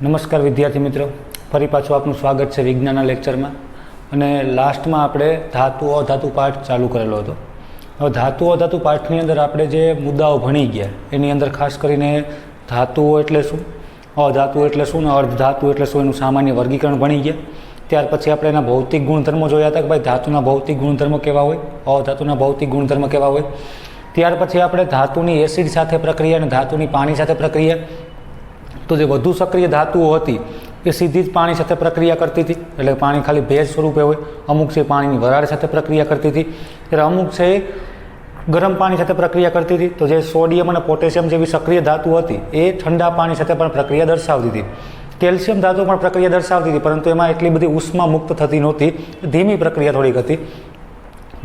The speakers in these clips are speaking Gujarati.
નમસ્કાર વિદ્યાર્થી મિત્રો, ફરી પાછું આપનું સ્વાગત છે વિજ્ઞાનના લેક્ચરમાં. અને લાસ્ટમાં આપણે ધાતુ અધાતુ પાઠ ચાલુ કરેલો હતો. હવે ધાતુ અધાતુ પાઠની અંદર આપણે જે મુદ્દાઓ ભણી ગયા એની અંદર ખાસ કરીને ધાતુઓ એટલે શું, અધાતુ એટલે શું ને અર્ધધાતુ એટલે શું એનું સામાન્ય વર્ગીકરણ ભણી ગયા. ત્યાર પછી આપણે એના ભૌતિક ગુણધર્મો જોયા હતા કે ભાઈ ધાતુના ભૌતિક ગુણધર્મો કેવા હોય, અધાતુના ભૌતિક ગુણધર્મ કેવા હોય. ત્યાર પછી આપણે ધાતુની એસિડ સાથે પ્રક્રિયા અને ધાતુની પાણી સાથે પ્રક્રિયા. તો જે વધુ સક્રિય ધાતુઓ હતી એ સીધી જ પાણી સાથે પ્રક્રિયા કરતી હતી, એટલે પાણી ખાલી ભેજ સ્વરૂપે હોય. અમુક છે પાણીની વરાળ સાથે પ્રક્રિયા કરતી હતી, ત્યારે અમુક છે ગરમ પાણી સાથે પ્રક્રિયા કરતી હતી. તો જે સોડિયમ અને પોટેશિયમ જેવી સક્રિય ધાતુ હતી એ ઠંડા પાણી સાથે પણ પ્રક્રિયા દર્શાવતી હતી. કેલ્શિયમ ધાતુ પણ પ્રક્રિયા દર્શાવતી હતી, પરંતુ એમાં એટલી બધી ઉષ્મા મુક્ત થતી નહોતી, ધીમી પ્રક્રિયા થોડીક હતી.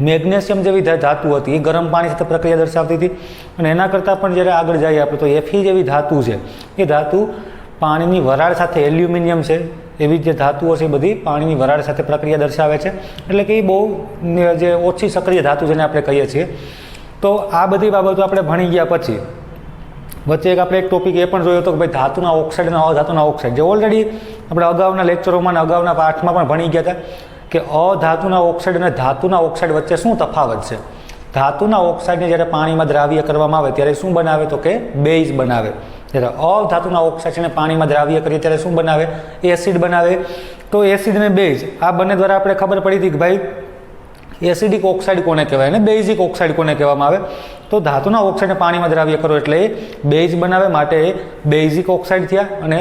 મેગ્નેશિયમ જેવી ધાતુ હતી એ ગરમ પાણી સાથે પ્રક્રિયા દર્શાવતી હતી. અને એના કરતાં પણ જ્યારે આગળ જઈએ આપણે તો એફી જેવી ધાતુ છે એ ધાતુ પાણીની વરાળ સાથે, એલ્યુમિનિયમ છે એવી જે ધાતુઓ છે એ બધી પાણીની વરાળ સાથે પ્રક્રિયા દર્શાવે છે. એટલે કે એ બહુ જે ઓછી સક્રિય ધાતુ જેને આપણે કહીએ છીએ. તો આ બધી બાબતો આપણે ભણી ગયા પછી વચ્ચે આપણે એક ટોપિક એ પણ જોયો હતો કે ભાઈ ધાતુના ઓક્સાઇડ અને અધાતુના ઓક્સાઇડ, જે ઓલરેડી આપણે અગાઉના લેક્ચરોમાં અને અગાઉના પાઠમાં પણ ભણી ગયા હતા કે અધાતુના ઓક્સાઇડ અને ધાતુના ઓક્સાઇડ વચ્ચે શું તફાવત છે. ધાતુના ઓક્સાઇડને જ્યારે પાણીમાં દ્રાવ્ય કરવામાં આવે ત્યારે શું બનાવે તો કે બેઝ બનાવે. જ્યારે અધાતુના ઓક્સાઇડને પાણીમાં દ્રાવ્ય કરીએ ત્યારે શું બનાવે, એસિડ બનાવે. તો એસિડ અને બેઝ આ બંને દ્વારા આપણે ખબર પડી હતી કે ભાઈ એસિડિક ઓક્સાઇડ કોને કહેવાય અને બેઝિક ઓક્સાઇડ કોને કહેવામાં આવે. તો ધાતુના ઓક્સાઇડને પાણીમાં દ્રાવ્ય કરો એટલે એ બેઝ બનાવે, માટે બેઝિક ઓક્સાઇડ થયા. અને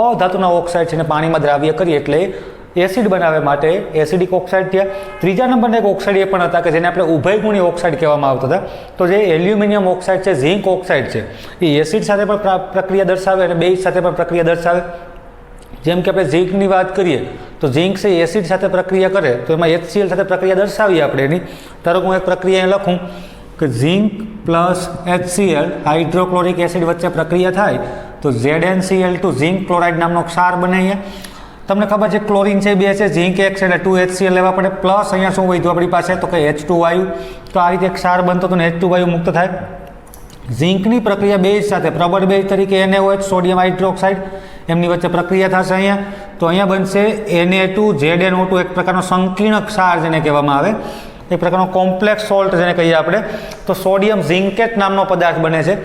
અધાતુના ઓક્સાઇડ છે ને પાણીમાં દ્રાવ્ય કરીએ એટલે એસિડ બનાવે, માટે એસિડિક ઓક્સાઇડ થયા. ત્રીજા નંબરના એક ઓક્સાઇડ એ પણ હતા કે જેને આપણે ઉભયગુણી ઓક્સાઇડ કહેવામાં આવતા હતા. તો જે એલ્યુમિનિયમ ઓક્સાઇડ છે, ઝિંક ઓક્સાઇડ છે, એ એસિડ સાથે પણ પ્રક્રિયા દર્શાવે અને બેઝ સાથે પણ પ્રક્રિયા દર્શાવે. જેમ કે આપણે ઝિંકની વાત કરીએ તો ઝિંક છે એસિડ સાથે પ્રક્રિયા કરે તો એમાં HCl સાથે પ્રક્રિયા દર્શાવીએ આપણે એની. ધારો કે હું એક પ્રક્રિયા લખું કે zinc plus HCl hydrochloric acid વચ્ચે પ્રક્રિયા થાય તો ZnCl2 ઝિંક ક્લોરાઇડ નામનો ક્ષાર બને. અહીંયા તમને ખબર છે ક્લોરિન છે બે છે, ઝિંક એક છે એટલે 2HCl લેવા પડે, પ્લસ અહીંયા શું વધ્યું આપણી પાસે તો કે H2 વાયુ. તો આ રીતે ક્ષાર બનતો તો H2 વાયુ મુક્ત થાય. ઝિંકની પ્રક્રિયા બેઝ સાથે પ્રબળ બેઝ તરીકે NaOH સોડિયમ હાઇડ્રોક્સાઇડ એમની વચ્ચે પ્રક્રિયા થશે અહીંયા. તો અહીંયા બનશે Na2ZnO2, એક પ્રકારનો સંકીર્ણ ક્ષાર જેને કહેવામાં આવે, એક પ્રકારનો કોમ્પ્લેક્સ સોલ્ટ જેને કહીએ આપણે. તો સોડિયમ ઝિંકેટ નામનો પદાર્થ બને છે.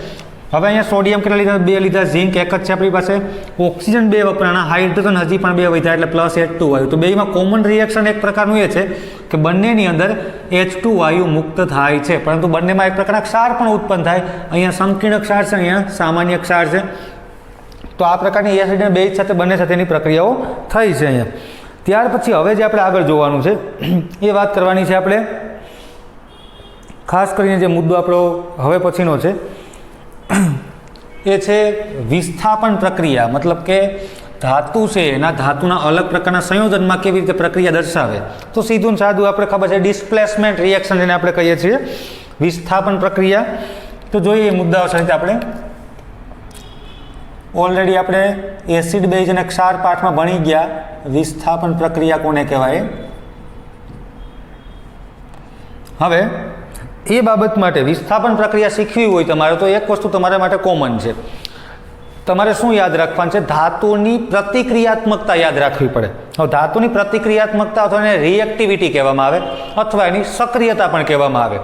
હવે અહીંયા સોડિયમ કેટલા લીધા, 2 લીધા, ઝિંક એક જ છે આપણી પાસે, ઓક્સિજન 2 વપરાણા, હાઇડ્રોજન હજી પણ 2 વધ્યા એટલે પ્લસ H2 વાયુ. તો બેમાં કોમન રિએક્શન એક પ્રકારનું એ છે કે બંનેની અંદર H2 વાયુ મુક્ત થાય છે, પરંતુ બંનેમાં એક પ્રકારના ક્ષાર પણ ઉત્પન્ન થાય. અહીંયા સંકીર્ણ ક્ષાર છે, અહીંયા સામાન્ય ક્ષાર છે. તો આ પ્રકારની એસિડ અને બેઝ સાથે બંને સાથેની પ્રક્રિયાઓ થઈ છે અહીંયા. ત્યાર પછી હવે જે આપણે આગળ જોવાનું છે એ વાત કરવાની છે આપણે, ખાસ કરીને જે મુદ્દો આપણો હવે પછીનો છે એ છે વિસ્થાપન પ્રક્રિયા. મતલબ કે ધાતુ છે એના ધાતુના અલગ પ્રકારના સંયોજનમાં કેવી રીતે પ્રક્રિયા દર્શાવે. તો સીધું સાદું આપણે ખબર છે ડિસ્પ્લેસમેન્ટ રિએક્શન જેને આપણે કહીએ છીએ, વિસ્થાપન પ્રક્રિયા. તો જોઈએ એ મુદ્દાઓ સાથે આપણે ઓલરેડી આપણે એસિડ બેઝ અને ક્ષાર પાઠમાં ભણી ગયા વિસ્થાપન પ્રક્રિયા કોને કહેવાય. હવે એ બાબત માટે વિસ્થાપન પ્રક્રિયા શીખવી હોય તમારે તો એક વસ્તુ તમારા માટે કોમન છે. તમારે શું યાદ રાખવાનું છે, ધાતુની પ્રતિક્રિયાત્મકતા યાદ રાખવી પડે. હવે ધાતુની પ્રતિક્રિયાત્મકતા અથવા એને રિએક્ટિવિટી કહેવામાં આવે અથવા એની સક્રિયતા પણ કહેવામાં આવે.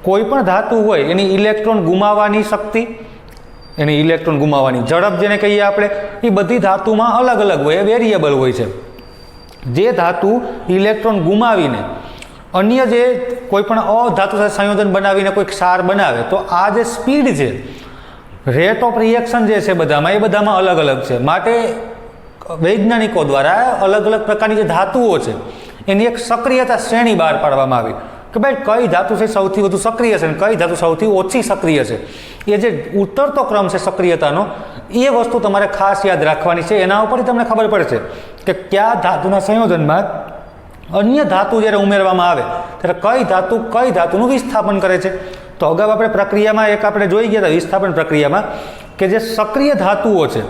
કોઈ પણ ધાતુ હોય એની ઇલેક્ટ્રોન ગુમાવવાની શક્તિ, એની ઇલેક્ટ્રોન ગુમાવવાની ઝડપ જેને કહીએ આપણે, એ બધી ધાતુમાં અલગ અલગ હોય, એ વેરિયેબલ હોય છે. જે ધાતુ ઇલેક્ટ્રોન ગુમાવીને અન્ય જે કોઈ પણ અધાતુ સાથે સંયોજન બનાવીને કોઈ ક્ષાર બનાવે તો આ જે સ્પીડ છે, રેટ ઓફ રિએક્શન જે છે બધામાં, એ બધામાં અલગ અલગ છે. માટે વૈજ્ઞાનિકો દ્વારા અલગ અલગ પ્રકારની જે ધાતુઓ છે એની એક સક્રિયતા શ્રેણી બહાર પાડવામાં આવી કે ભાઈ કઈ ધાતુ છે સૌથી વધુ સક્રિય છે અને કઈ ધાતુ સૌથી ઓછી સક્રિય છે. એ જે ઉતરતો ક્રમ છે સક્રિયતાનો, એ વસ્તુ તમારે ખાસ યાદ રાખવાની છે. એના ઉપરથી તમને ખબર પડશે કે કયા ધાતુના સંયોજનમાં અન્ય ધાતુ જ્યારે ઉમેરવામાં આવે ત્યારે કઈ ધાતુનું વિસ્થાપન કરે છે. તો અગાઉ આપણે પ્રક્રિયામાં એક આપણે જોઈ ગયા હતા વિસ્થાપન પ્રક્રિયામાં કે જે સક્રિય ધાતુઓ છે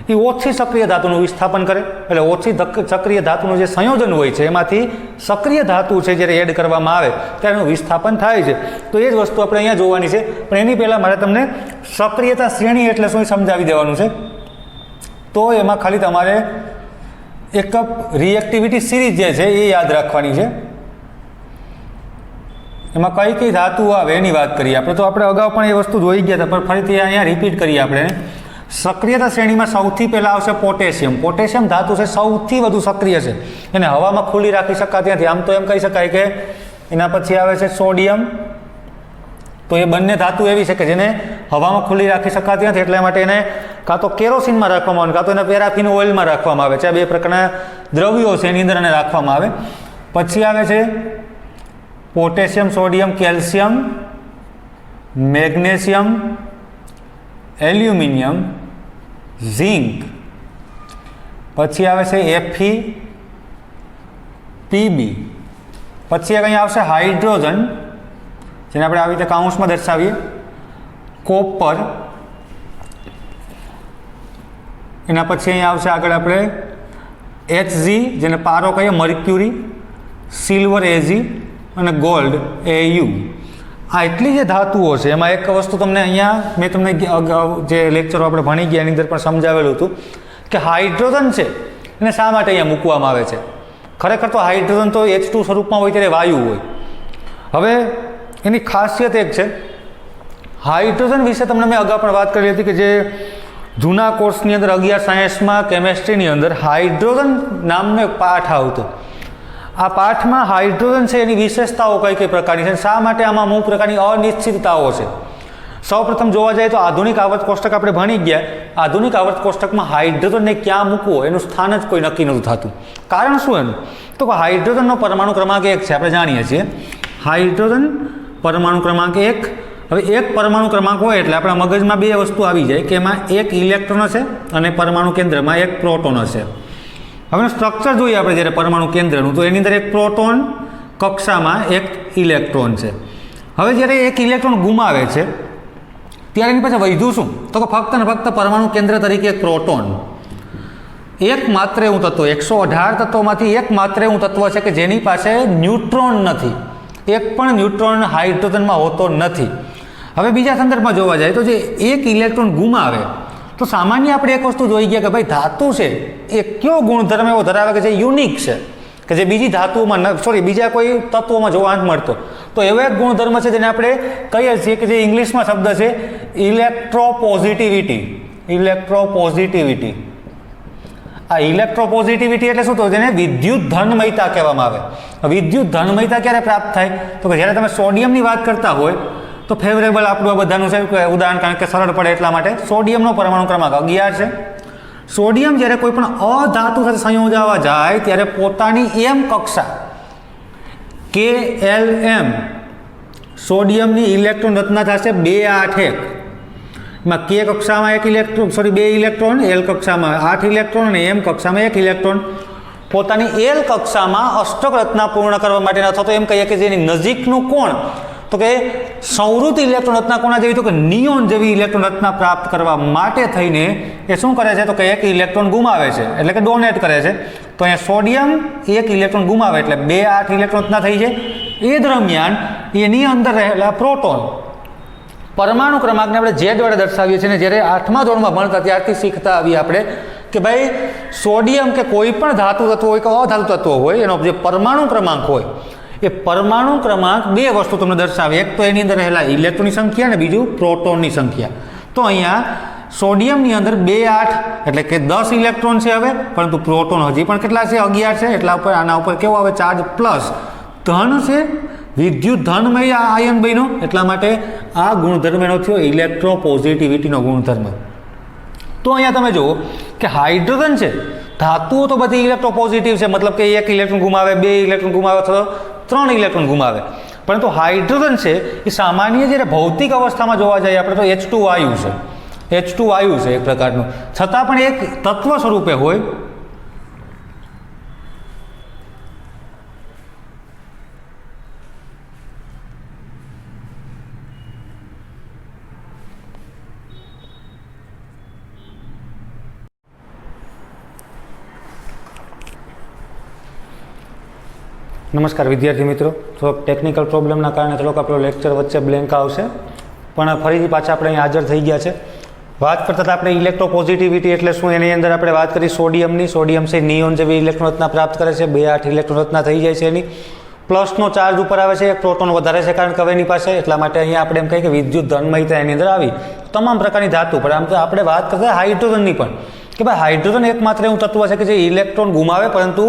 એ ઓછી સક્રિય ધાતુનું વિસ્થાપન કરે, એટલે ઓછી સક્રિય ધાતુનું જે સંયોજન હોય છે એમાંથી સક્રિય ધાતુ છે જ્યારે એડ કરવામાં આવે ત્યારે એનું વિસ્થાપન થાય છે. તો એ જ વસ્તુ આપણે અહીંયા જોવાની છે. પણ એની પહેલાં મારે તમને સક્રિયતા શ્રેણી એટલે શું સમજાવી દેવાનું છે। તો એમાં ખાલી તમારે એક રિએક્ટિવિટી સિરીઝ જે છે એ યાદ રાખવાની છે। એમાં કઈ કઈ ધાતુ આવે એની વાત કરીએ આપણે। તો આપણે અગાઉ પણ એ વસ્તુ જોઈ ગયા હતા, પણ ફરીથી અહીંયા રિપીટ કરીએ આપણે। સક્રિયતા શ્રેણીમાં સૌથી પહેલાં આવશે પોટેશિયમ। પોટેશિયમ ધાતુ છે સૌથી વધુ સક્રિય છે, એને હવામાં ખુલ્લી રાખી શકાતી નથી। આમ તો એમ કહી શકાય કે એના પછી આવે છે સોડિયમ। તો એ બંને ધાતુ એવી છે કે જેને હવામાં ખુલ્લી રાખી શકાતી નથી, એટલા માટે એને કાં તો કેરોસીનમાં રાખવામાં આવે, કાં તો એને પેરાફિન ઓઇલમાં રાખવામાં આવે છે। આ બે પ્રકારના દ્રવ્યો છે એની અંદર એને રાખવામાં આવે। પછી આવે છે potassium, sodium, calcium, magnesium, aluminium, zinc. પછી આવે છે Fe, Pb। પછી અહીં આવશે હાઇડ્રોજન, જેને આપણે આવી રીતે કાઉન્સમાં દર્શાવીએ, કોપર। એના પછી અહીં આવશે આગળ આપણે Hg, જેને પારો કહીએ, મર્ક્યુરી, સિલ્વર Ag અને ગોલ્ડ Au। આ એટલી જે ધાતુઓ છે એમાં એક વસ્તુ તમને અહીંયા મેં તમને અગાઉ જે લેક્ચરો આપણે ભણી ગયા એની અંદર પણ સમજાવેલું હતું કે હાઇડ્રોજન છે એને શા માટે અહીંયા મૂકવામાં આવે છે। ખરેખર તો હાઇડ્રોજન તો H2 સ્વરૂપમાં હોય ત્યારે વાયુ હોય। હવે એની ખાસિયત એક છે, હાઇડ્રોજન વિશે તમને મેં અગાઉ પણ વાત કરી હતી કે જે જૂના કોર્સની અંદર 11 સાયન્સમાં કેમેસ્ટ્રીની અંદર હાઇડ્રોજન નામનો એક પાઠ આવતો। આ પાઠમાં હાઇડ્રોજન છે એની વિશેષતાઓ કઈ કઈ પ્રકારની છે, શા માટે આમાં અમુક પ્રકારની અનિશ્ચિતતાઓ છે। સૌપ્રથમ જોવા જાય તો આધુનિક આવર્ત કોષ્ટક આપણે ભણી ગયા। આધુનિક આવર્ત કોષ્ટકમાં હાઇડ્રોજનને ક્યાં મૂકવો એનું સ્થાન જ કોઈ નક્કી નહોતું થતું। કારણ શું એનું? તો કે હાઇડ્રોજનનો પરમાણુ ક્રમાંક 1 છે, આપણે જાણીએ છીએ। હાઇડ્રોજન પરમાણુ ક્રમાંક 1। હવે એક પરમાણુ ક્રમાંક હોય એટલે આપણા મગજમાં બે વસ્તુ આવી જાય કે એમાં એક ઇલેક્ટ્રોન હશે અને પરમાણુ કેન્દ્રમાં એક પ્રોટોન હશે। હવે સ્ટ્રક્ચર જોઈએ આપણે જ્યારે પરમાણુ કેન્દ્રનું, તો એની અંદર એક પ્રોટોન કક્ષામાં એક ઇલેક્ટ્રોન છે। હવે જ્યારે એક ઇલેક્ટ્રોન ગુમાવે છે ત્યારે એની પાસે વધ્યું શું? તો કે ફક્ત ને ફક્ત પરમાણુ કેન્દ્ર તરીકે એક પ્રોટોન। એક માત્ર એવું તત્વ, 118 તત્વોમાંથી એક માત્ર એવું તત્વ છે કે જેની પાસે ન્યુટ્રોન નથી। એક પણ ન્યુટ્રોન હાઇડ્રોજનમાં હોતો નથી। હવે બીજા સંદર્ભમાં જોવા જાય તો જે એક ઇલેક્ટ્રોન ગુમાવે તો સામાન્ય આપણે એક વસ્તુ જોઈ ગયા કે ભાઈ ધાતુ છે એ કયો ગુણધર્મ એવો ધરાવે કે જે યુનિક છે, કે જે બીજી ધાતુઓમાં બીજા કોઈ તત્વોમાં જોવા નથી મળતો। તો એવો એક ગુણધર્મ છે જેને આપણે કહીએ છીએ કે જે ઇંગ્લિશમાં શબ્દ છે ઇલેક્ટ્રોપોઝિટિવિટી। ઇલેક્ટ્રોપોઝિટિવિટી, આ ઇલેક્ટ્રોપોઝિટિવિટી એટલે શું? તો જેને વિદ્યુત ધનમયતા કહેવામાં આવે। વિદ્યુત ધનમયતા ક્યારે પ્રાપ્ત થાય? તો કે જ્યારે તમે સોડિયમની વાત કરતા હોય તો ફેવરેબલ આપણું આ બધાનું છે ઉદાહરણ, કારણ કે સરળ પડે એટલા માટે। સોડિયમનો પરમાણુ ક્રમાંક 11 છે। સોડિયમ જ્યારે કોઈ પણ અધાતુ સાથે સંયોજાવા જાય ત્યારે પોતાની M કક્ષા KLM સોડિયમની ઇલેક્ટ્રોન રચના થશે 281। એમાં K કક્ષામાં એક ઇલેક્ટ્રોન, 2 ઇલેક્ટ્રોન, L કક્ષામાં 8 ઇલેક્ટ્રોન અને M કક્ષામાં 1 ઇલેક્ટ્રોન પોતાની L કક્ષામાં અષ્ટક રચના પૂર્ણ કરવા માટે, અથવા તો એમ કહીએ કે જેની નજીકનું કોણ, તો કે સંવૃત ઇલેક્ટ્રોન રચના કોના જેવી, તો કે નિયોન જેવી ઇલેક્ટ્રોન રચના પ્રાપ્ત કરવા માટે થઈને એ શું કરે છે? તો કે એક ઇલેક્ટ્રોન ગુમાવે છે, એટલે કે ડોનેટ કરે છે। તો અહીંયા સોડિયમ એક ઇલેક્ટ્રોન ગુમાવે એટલે 2 8 ઇલેક્ટ્રોન રચના થઈ છે। એ દરમિયાન એની અંદર રહેલા પ્રોટોન પરમાણુ ક્રમાંકને આપણે Z વડે દર્શાવીએ છીએ। અને જ્યારે 8મા ધોરણમાં ભણતા ત્યારથી શીખતા આવીએ આપણે કે ભાઈ સોડિયમ કે કોઈ પણ ધાતુ તત્વ હોય કે અધાતુ તત્વ હોય એનો જે પરમાણુ ક્રમાંક હોય એ પરમાણુ ક્રમાંક બે વસ્તુ તમને દર્શાવે। એક તો એની અંદર રહેલા ઇલેક્ટ્રોનની સંખ્યા અને બીજું પ્રોટોનની સંખ્યા। તો અહીંયા સોડિયમની અંદર 2 8 એટલે કે 10 ઇલેક્ટ્રોન છે હવે, પરંતુ પ્રોટોન હજી પણ કેટલા છે? 11 છે। એટલા ઉપર આના ઉપર કેવો આવે? ચાર્જ પ્લસ ધન છે, વિદ્યુત ધનમય આયન બન્યો, એટલા માટે આ ગુણધર્મ એનો થયો ઇલેક્ટ્રોપોઝિટિવિટીનો ગુણધર્મ। તો અહીંયા તમે જુઓ કે હાઇડ્રોજન છે, ધાતુઓ તો બધી ઇલેક્ટ્રોપોઝિટિવ છે, મતલબ કે એક ઇલેક્ટ્રોન ગુમાવે, 2 ઇલેક્ટ્રોન ગુમાવે અથવા 3 ઇલેક્ટ્રોન ગુમાવે, પરંતુ હાઇડ્રોજન છે એ સામાન્ય જ્યારે ભૌતિક અવસ્થામાં જોવા જઈએ આપણે તો H2 વાયુ છે। H2 વાયુ છે એક પ્રકારનું, છતાં પણ એક તત્વ સ્વરૂપે હોય। નમસ્કાર વિદ્યાર્થી મિત્રો, થોડોક ટેકનિકલ પ્રોબ્લેમના કારણે થોડોક આપણો લેક્ચર વચ્ચે બ્લેન્ક આવશે, પણ ફરીથી પાછા આપણે અહીં હાજર થઈ ગયા છે. વાત કરતા હતા આપણે ઇલેક્ટ્રોપોઝિટિવિટી એટલે શું, એની અંદર આપણે વાત કરી સોડિયમની. સોડિયમ છે નિયોન જેવી ઇલેક્ટ્રોન રચના પ્રાપ્ત કરે છે, 2 8 ઇલેક્ટ્રોન રચના થઈ જાય છે એની. પ્લસનો ચાર્જ ઉપર આવે છે, એક પ્રોટોન વધારે છે કારણ કે હવે એની પાસે, એટલા માટે અહીંયા આપણે એમ કહીએ કે વિદ્યુત ધનમયતા એની અંદર આવી. તમામ પ્રકારની ધાતુ પણ આમ તો આપણે વાત કરતા હાઇડ્રોજનની પણ, કે ભાઈ હાઇડ્રોજન એકમાત્ર એવું તત્વ છે કે જે ઇલેક્ટ્રોન ગુમાવે, પરંતુ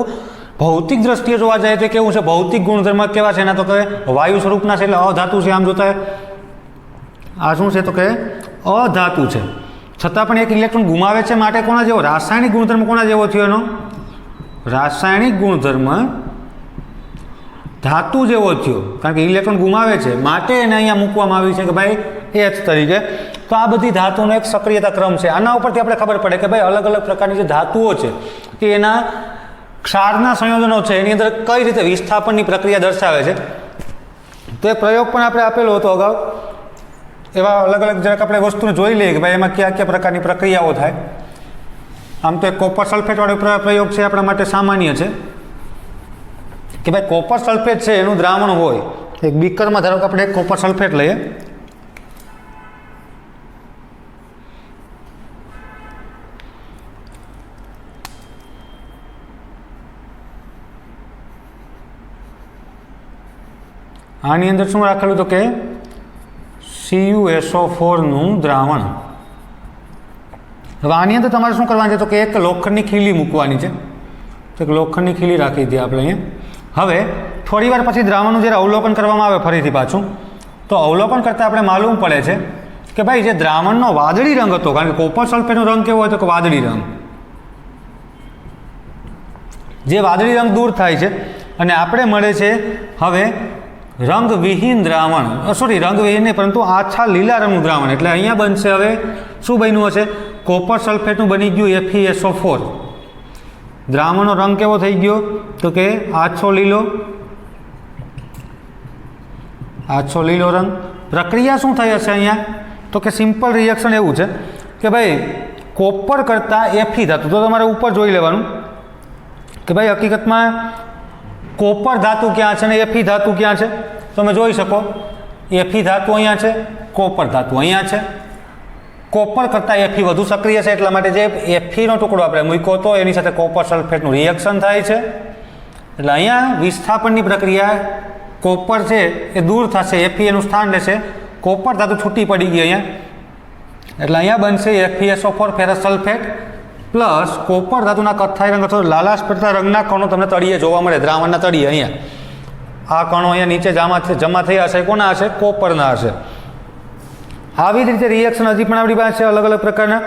ભૌતિક દ્રષ્ટિએ જોવા જાય તો કેવું છે, ભૌતિક ગુણધર્મ કેવા છે એના, તો કે વાયુ સ્વરૂપના છે એટલે અધાતુ છે. આમ જોતા આ શું છે તો કે અધાતુ છે, છતાં પણ એક ઇલેક્ટ્રોન ગુમાવે છે. માટે કોના જેવો? રાસાયણિક ગુણધર્મ કોના જેવો થયો એનો? રાસાયણિક ગુણધર્મ ધાતુ જેવો થયો, કારણ કે ઇલેક્ટ્રોન ગુમાવે છે માટે એને અહીંયા મૂકવામાં આવ્યું છે કે ભાઈ H તરીકે. તો આ બધી ધાતુનો એક સક્રિયતા ક્રમ છે. આના ઉપરથી આપણે ખબર પડે કે ભાઈ અલગ અલગ પ્રકારની જે ધાતુઓ છે કે એના ક્ષારના સંયોજનો છે એની અંદર કઈ રીતે વિસ્થાપનની પ્રક્રિયા દર્શાવે છે. તો એ પ્રયોગ પણ આપણે આપેલો હતો અગાઉ. એવા અલગ અલગ જરાક આપણે વસ્તુને જોઈ લઈએ કે ભાઈ એમાં કયા કયા પ્રકારની પ્રક્રિયાઓ થાય. આમ તો એક કોપર સલ્ફેટવાળો પ્રયોગ છે આપણા માટે સામાન્ય છે કે ભાઈ કોપર સલ્ફેટ છે એનું દ્રાવણ હોય એક બીકરમાં, ધારો કે આપણે એક કોપર સલ્ફેટ લઈએ, આની અંદર શું રાખેલું તો કે CuSO4 નું દ્રાવણ. હવે આની અંદર તમારે શું કરવાનું છે તો કે એક લોખંડની ખીલી મૂકવાની છે. તો એક લોખંડની ખીલી રાખી દીધી આપણે અહીંયા. હવે થોડી વાર પછી દ્રાવણનું જ્યારે અવલોકન કરવામાં આવે ફરીથી પાછું, તો અવલોકન કરતાં આપણે માલુમ પડે છે કે ભાઈ જે દ્રાવણનો વાદળી રંગ હતો, કારણ કે કોપર સલ્ફેટનો રંગ કેવો હોય તો કે વાદળી રંગ, જે વાદળી રંગ દૂર થાય છે અને આપણે મળે છે હવે રંગવિહીન દ્રાવણ, રંગવિહીન નહીં પરંતુ આછા લીલા રંગનું દ્રાવણ. એટલે અહીંયા બનશે હવે શું બન્યું હશે? કોપર સલ્ફેટનું બની ગયું FeSO4. દ્રાવણનો રંગ કેવો થઈ ગયો તો કે આછો લીલો રંગ. પ્રક્રિયા શું થઈ હશે અહીંયા તો કે સિમ્પલ રિએક્શન એવું છે કે ભાઈ કોપર કરતાં Fe ધાતુ, તો તમારે ઉપર જોઈ લેવાનું કે ભાઈ હકીકતમાં કોપર ધાતુ ક્યાં છે અને Fe ધાતુ ક્યાં છે. તમે જોઈ શકો Fe ધાતુ અહીંયા છે, કોપર ધાતુ અહીંયા છે. કોપર કરતાં Fe વધુ સક્રિય છે, એટલા માટે જે Feનો ટુકડો આપણે મૂક્યો હતો એની સાથે કોપર સલ્ફેટનું રિએક્શન થાય છે. એટલે અહીંયા વિસ્થાપનની પ્રક્રિયા, કોપર છે એ દૂર થશે, Fe એનું સ્થાન લેશે, કોપર ધાતુ છૂટી પડી ગઈ અહીંયા. એટલે અહીંયા બનશે FeSO4 ferrous sulphate plus copper ધાતુના કથ્થાઈ રંગ અથવા લાલાશ પડતા રંગના કણો તમને તળિયે જોવા મળે, દ્રાવણના તળિયે. અહીંયા આ કણો અહીંયા નીચે જમા થયા હશે, કોના હશે? કોપરના હશે. આવી જ રીતે રિએક્શન હજી પણ આપણી પાસે અલગ અલગ પ્રકારના,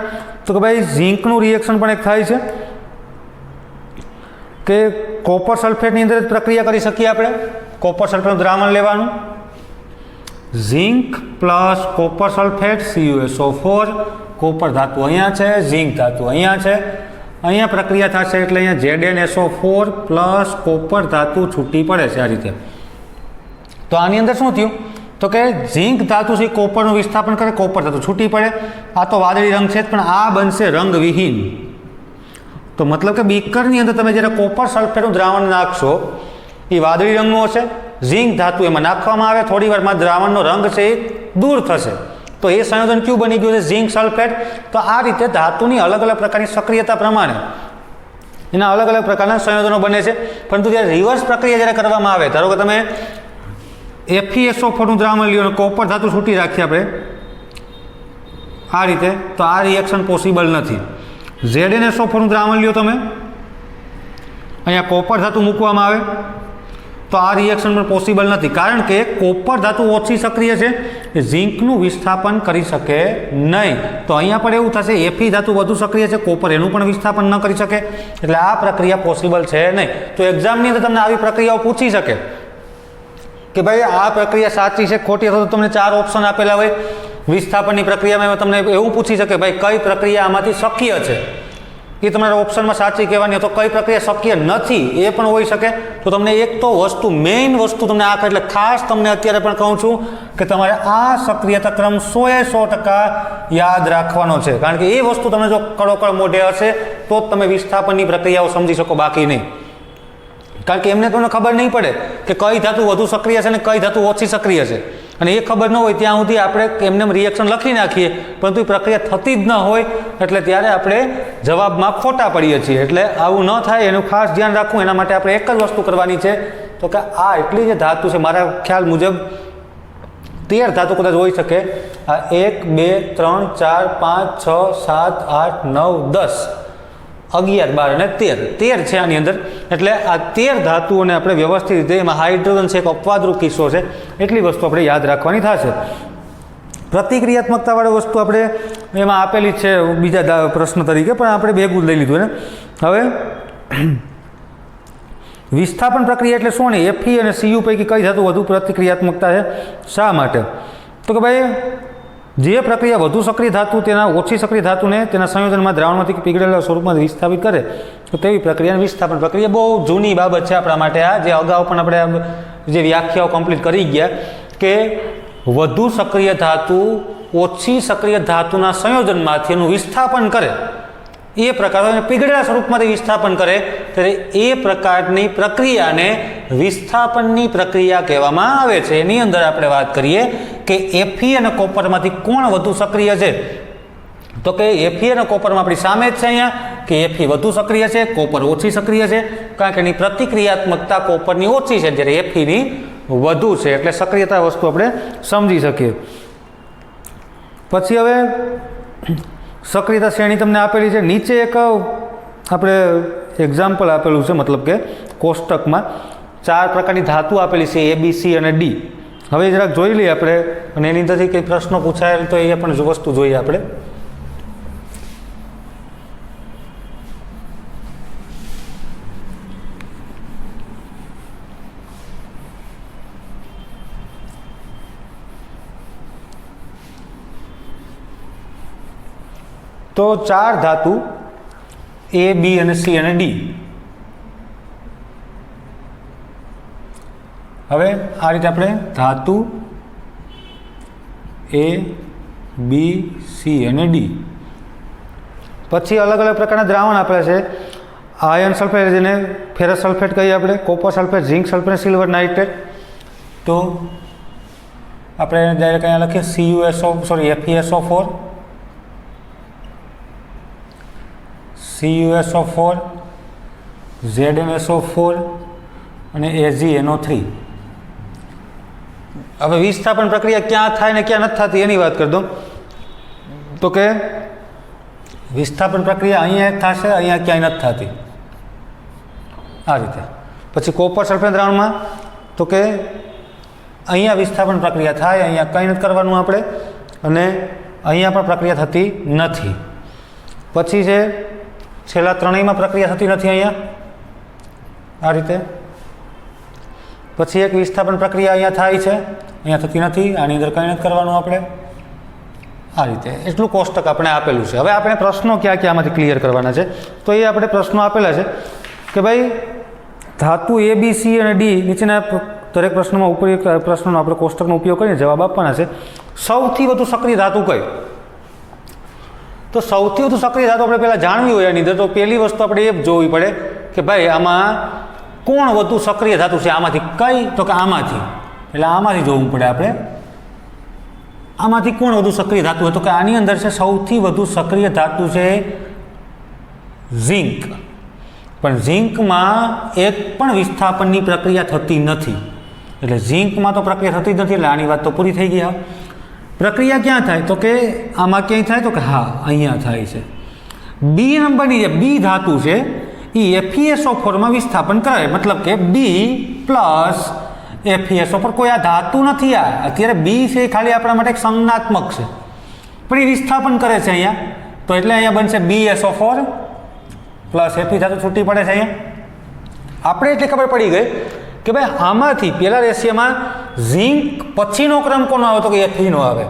તો કે ભાઈ ઝીંકનું રિએક્શન પણ એક થાય છે કે કોપર સલ્ફેટની અંદર જ પ્રક્રિયા કરી શકીએ આપણે. કોપર સલ્ફેટનું દ્રાવણ લેવાનું, zinc plus copper sulphate CuSO4, copper ધાતુ અહીંયા છે, ઝીંક ધાતુ અહીંયા છે, અહીંયા પ્રક્રિયા થશે એટલે અહીંયા ZnSO4 પ્લસ કોપર ધાતુ છૂટી પડે છે આ રીતે. તો આની અંદર શું થયું તો કે ઝીંક ધાતુ છે કોપરનું વિસ્થાપન કરે, કોપર ધાતુ છૂટી પડે. આ તો વાદળી રંગ છે પણ આ બનશે રંગવિહીન. તો મતલબ કે બીકરની અંદર તમે જ્યારે કોપર સલ્ફેટનું દ્રાવણ નાખશો એ વાદળી રંગનું હશે, ઝીંક ધાતુ એમાં નાખવામાં આવે, થોડી વારમાં દ્રાવણનો રંગ છે એ દૂર થશે. તો એ સંયોજન કયું બની ગયું છે? ઝીંક સલ્ફેટ. તો આ રીતે ધાતુની અલગ અલગ પ્રકારની સક્રિયતા પ્રમાણે એના અલગ અલગ પ્રકારના સંયોજનો બને છે. પરંતુ જ્યારે રિવર્સ પ્રક્રિયા જ્યારે કરવામાં આવે, ધારો કે તમે FeSO4 નું દ્રાવણ લ્યો અને કોપર ધાતુ છૂટી રાખીએ આપણે આ રીતે, તો આ રિએક્શન પોસિબલ નથી. ZnSO4 નું દ્રાવણ લ્યો તમે, અહીંયા કોપર ધાતુ મૂકવામાં આવે તો આ રિએક્શન પણ પોસિબલ નથી, કારણ કે કોપર ધાતુ ઓછી સક્રિય છે, ઝીંકનું વિસ્થાપન કરી શકે નહીં. તો અહીંયા પણ એવું થશે, Fe ધાતુ વધુ સક્રિય છે, કોપર એનું પણ વિસ્થાપન ન કરી શકે, એટલે આ પ્રક્રિયા પોસિબલ છે નહીં. તો એક્ઝામની અંદર તમને આવી પ્રક્રિયાઓ પૂછી શકે કે ભાઈ આ પ્રક્રિયા સાચી છે ખોટી, અથવા તો તમને 4 ઓપ્શન આપેલા હોય વિસ્થાપનની પ્રક્રિયામાં, તમને એવું પૂછી શકે ભાઈ કઈ પ્રક્રિયા આમાંથી શક્ય છે, એ તમારા ઓપ્શનમાં સાચી કહેવાની, તો કઈ પ્રક્રિયા શક્ય નથી એ પણ હોઈ શકે. તો તમને એક તો વસ્તુ, મેઇન વસ્તુ તમને આ, એટલે ખાસ તમને અત્યારે પણ કહું છું કે તમારે આ સક્રિયતા ક્રમ 100% યાદ રાખવાનો છે, કારણ કે એ વસ્તુ તમને જો કડોકડ મોઢે હશે તો જ તમે વિસ્થાપનની પ્રક્રિયાઓ સમજી શકો, બાકી નહીં. કારણ કે એમને તમને ખબર નહીં પડે કે કઈ ધાતુ વધુ સક્રિય છે અને કઈ ધાતુ ઓછી સક્રિય છે. અને એ ખબર ન હોય ત્યાં સુધી આપણે એમને રિએક્શન લખી નાખીએ, પરંતુ એ પ્રક્રિયા થતી જ ન હોય એટલે ત્યારે આપણે જવાબમાં ખોટા પડીએ છીએ. એટલે આવું ન થાય એનું ખાસ ધ્યાન રાખવું. એના માટે આપણે એક જ વસ્તુ કરવાની છે, તો કે આ એટલી જે ધાતુ છે, મારા ખ્યાલ મુજબ 13 ધાતુ કદાચ હોઈ શકે. આ 1 2 3 4 5 6 7 8 9 10 11 12 અને 13 છે આની અંદર. એટલે આ 13 ધાતુઓને આપણે વ્યવસ્થિત રીતે, એમાં હાઇડ્રોજન છે એક અપવાદરૂપ કિસ્સો છે, એટલી વસ્તુ આપણે યાદ રાખવાની થશે. પ્રતિક્રિયાત્મકતાવાળી વસ્તુ આપણે એમાં આપેલી છે બીજા પ્રશ્ન તરીકે, પણ આપણે ભેગું લઈ લીધું ને. હવે વિસ્થાપન પ્રક્રિયા એટલે શું? ને Fe અને Cu પૈકી કઈ ધાતુ વધુ પ્રતિક્રિયાત્મકતા છે? શા માટે? તો કે ભાઈ જે પ્રક્રિયા વધુ સક્રિય ધાતુ તેના ઓછી સક્રિય ધાતુને તેના સંયોજનમાં દ્રાવણમાંથી પીગળેલા સ્વરૂપમાં વિસ્થાપિત કરે, તો તેવી પ્રક્રિયાને વિસ્થાપન પ્રક્રિયા. બહુ જૂની બાબત છે આપણા માટે આ, જે અગાઉ પણ આપણે જે વ્યાખ્યાઓ કમ્પ્લીટ કરી ગયા કે વધુ સક્રિય ધાતુ ઓછી સક્રિય ધાતુના સંયોજનમાંથી એનું વિસ્થાપન કરે, એ પ્રકારને પીગળેલા સ્વરૂપમાંથી વિસ્થાપન કરે, ત્યારે એ પ્રકારની પ્રક્રિયાને વિસ્થાપનની પ્રક્રિયા કહેવામાં આવે છે. એની અંદર આપણે વાત કરીએ કે Fe અને કોપરમાંથી કોણ વધુ સક્રિય છે? તો કે Fe અને કોપરમાં આપણી સામે જ છે અહીંયા કે Fe વધુ સક્રિય છે, કોપર ઓછી સક્રિય છે, કારણ કે એની પ્રતિક્રિયાત્મકતા કોપરની ઓછી છે જ્યારે Feની વધુ છે. એટલે સક્રિયતા વસ્તુ આપણે સમજી શકીએ. પછી હવે સક્રિયતા શ્રેણી તમને આપેલી છે. નીચે એક આપણે એક્ઝામ્પલ આપેલું છે, મતલબ કે કોષ્ટકમાં 4 પ્રકારની ધાતુ આપેલી છે, A B C અને D. હવે જરાક જોઈ લઈએ આપણે, અને એની અંદરથી કંઈ પ્રશ્નો પૂછાયેલ તો એ પણ વસ્તુ જોઈએ આપણે. તો 4 ધાતુ A B અને C અને D. હવે આ રીતે આપણે ધાતુ A B C અને D, પછી અલગ અલગ પ્રકારના દ્રાવણ આપેલા છે. આયર્ન સલ્ફેટ, જેને ફેરસ સલ્ફેટ કહીએ આપણે, copper sulphate, zinc sulphate, silver nitrate. તો આપણે ડાયરેક્ટ અહીંયા લખીએ FeSO4, CuSO4, ZnSO4 અને AgNO3. હવે વિસ્થાપન પ્રક્રિયા ક્યાં થાય ને ક્યાં નથી થતી એની વાત કરી દો. તો કે વિસ્થાપન પ્રક્રિયા અહીંયા થશે, અહીંયા ક્યાંય નથી થતી, આ રીતે. પછી કોપર સલ્ફેટ દ્રાવણમાં તો કે અહીંયા વિસ્થાપન પ્રક્રિયા થાય, અહીંયા કંઈ નથી કરવાનું આપણે, અને અહીંયા પણ પ્રક્રિયા થતી નથી. પછી છે છેલ્લા ત્રણેયમાં પ્રક્રિયા થતી નથી અહીંયા, આ રીતે. પછી એક વિસ્થાપન પ્રક્રિયા અહીંયા થાય છે, અહીંયા થતી નથી, આની અંદર કંઈ નથી કરવાનું આપણે, આ રીતે. એટલું કોષ્ટક આપણે આપેલું છે. હવે આપણે પ્રશ્નો ક્યાં ક્યાંમાંથી ક્લિયર કરવાના છે, તો એ આપણે પ્રશ્નો આપેલા છે કે ભાઈ ધાતુ A B C અને D નીચેના દરેક પ્રશ્નોમાં ઉપર એક પ્રશ્નનો આપણે કોષ્ટકનો ઉપયોગ કરીને જવાબ આપવાના છે. સૌથી વધુ સક્રિય ધાતુ કઈ? તો સૌથી વધુ સક્રિય ધાતુ આપણે પહેલાં જાણવી હોય એની અંદર, તો પહેલી વસ્તુ આપણે એ જોવી પડે કે ભાઈ આમાં કોણ વધુ સક્રિય ધાતુ છે, આમાંથી કઈ? તો કે આમાંથી. એટલે આમાંથી જોવું પડે આપણે, આમાંથી કોણ વધુ સક્રિય ધાતુ હોય? તો કે આની અંદર છે સૌથી વધુ સક્રિય ધાતુ છે ઝિંક. પણ ઝિંકમાં એક પણ વિસ્થાપનની પ્રક્રિયા થતી નથી. એટલે ઝિંકમાં તો પ્રક્રિયા થતી જ નથી, એટલે આની વાત તો પૂરી થઈ ગઈ. હા, પ્રક્રિયા ક્યાં થાય? તો કે આમાં ક્યાંય થાય? તો કે હા, અહીંયા થાય છે. બી નંબરની જે બી ધાતુ છે એ FeSO4માં વિસ્થાપન કરાવે, મતલબ કે બી પ્લસ FeSO4. કોઈ આ ધાતુ નથી, આ અત્યારે બી છે એ ખાલી આપણા માટે એક સંજ્ઞાત્મક છે, પણ એ વિસ્થાપન કરે છે અહીંયા. તો એટલે અહીંયા બનશે BSO4 પ્લસ Fe ધાતુ છૂટી પડે છે અહીંયા. આપણે એટલે ખબર પડી ગઈ કે ભાઈ આમાંથી પહેલા રેશિયામાં ઝિંક પછીનો ક્રમ કોનો આવે? તો કે Fe નો આવે.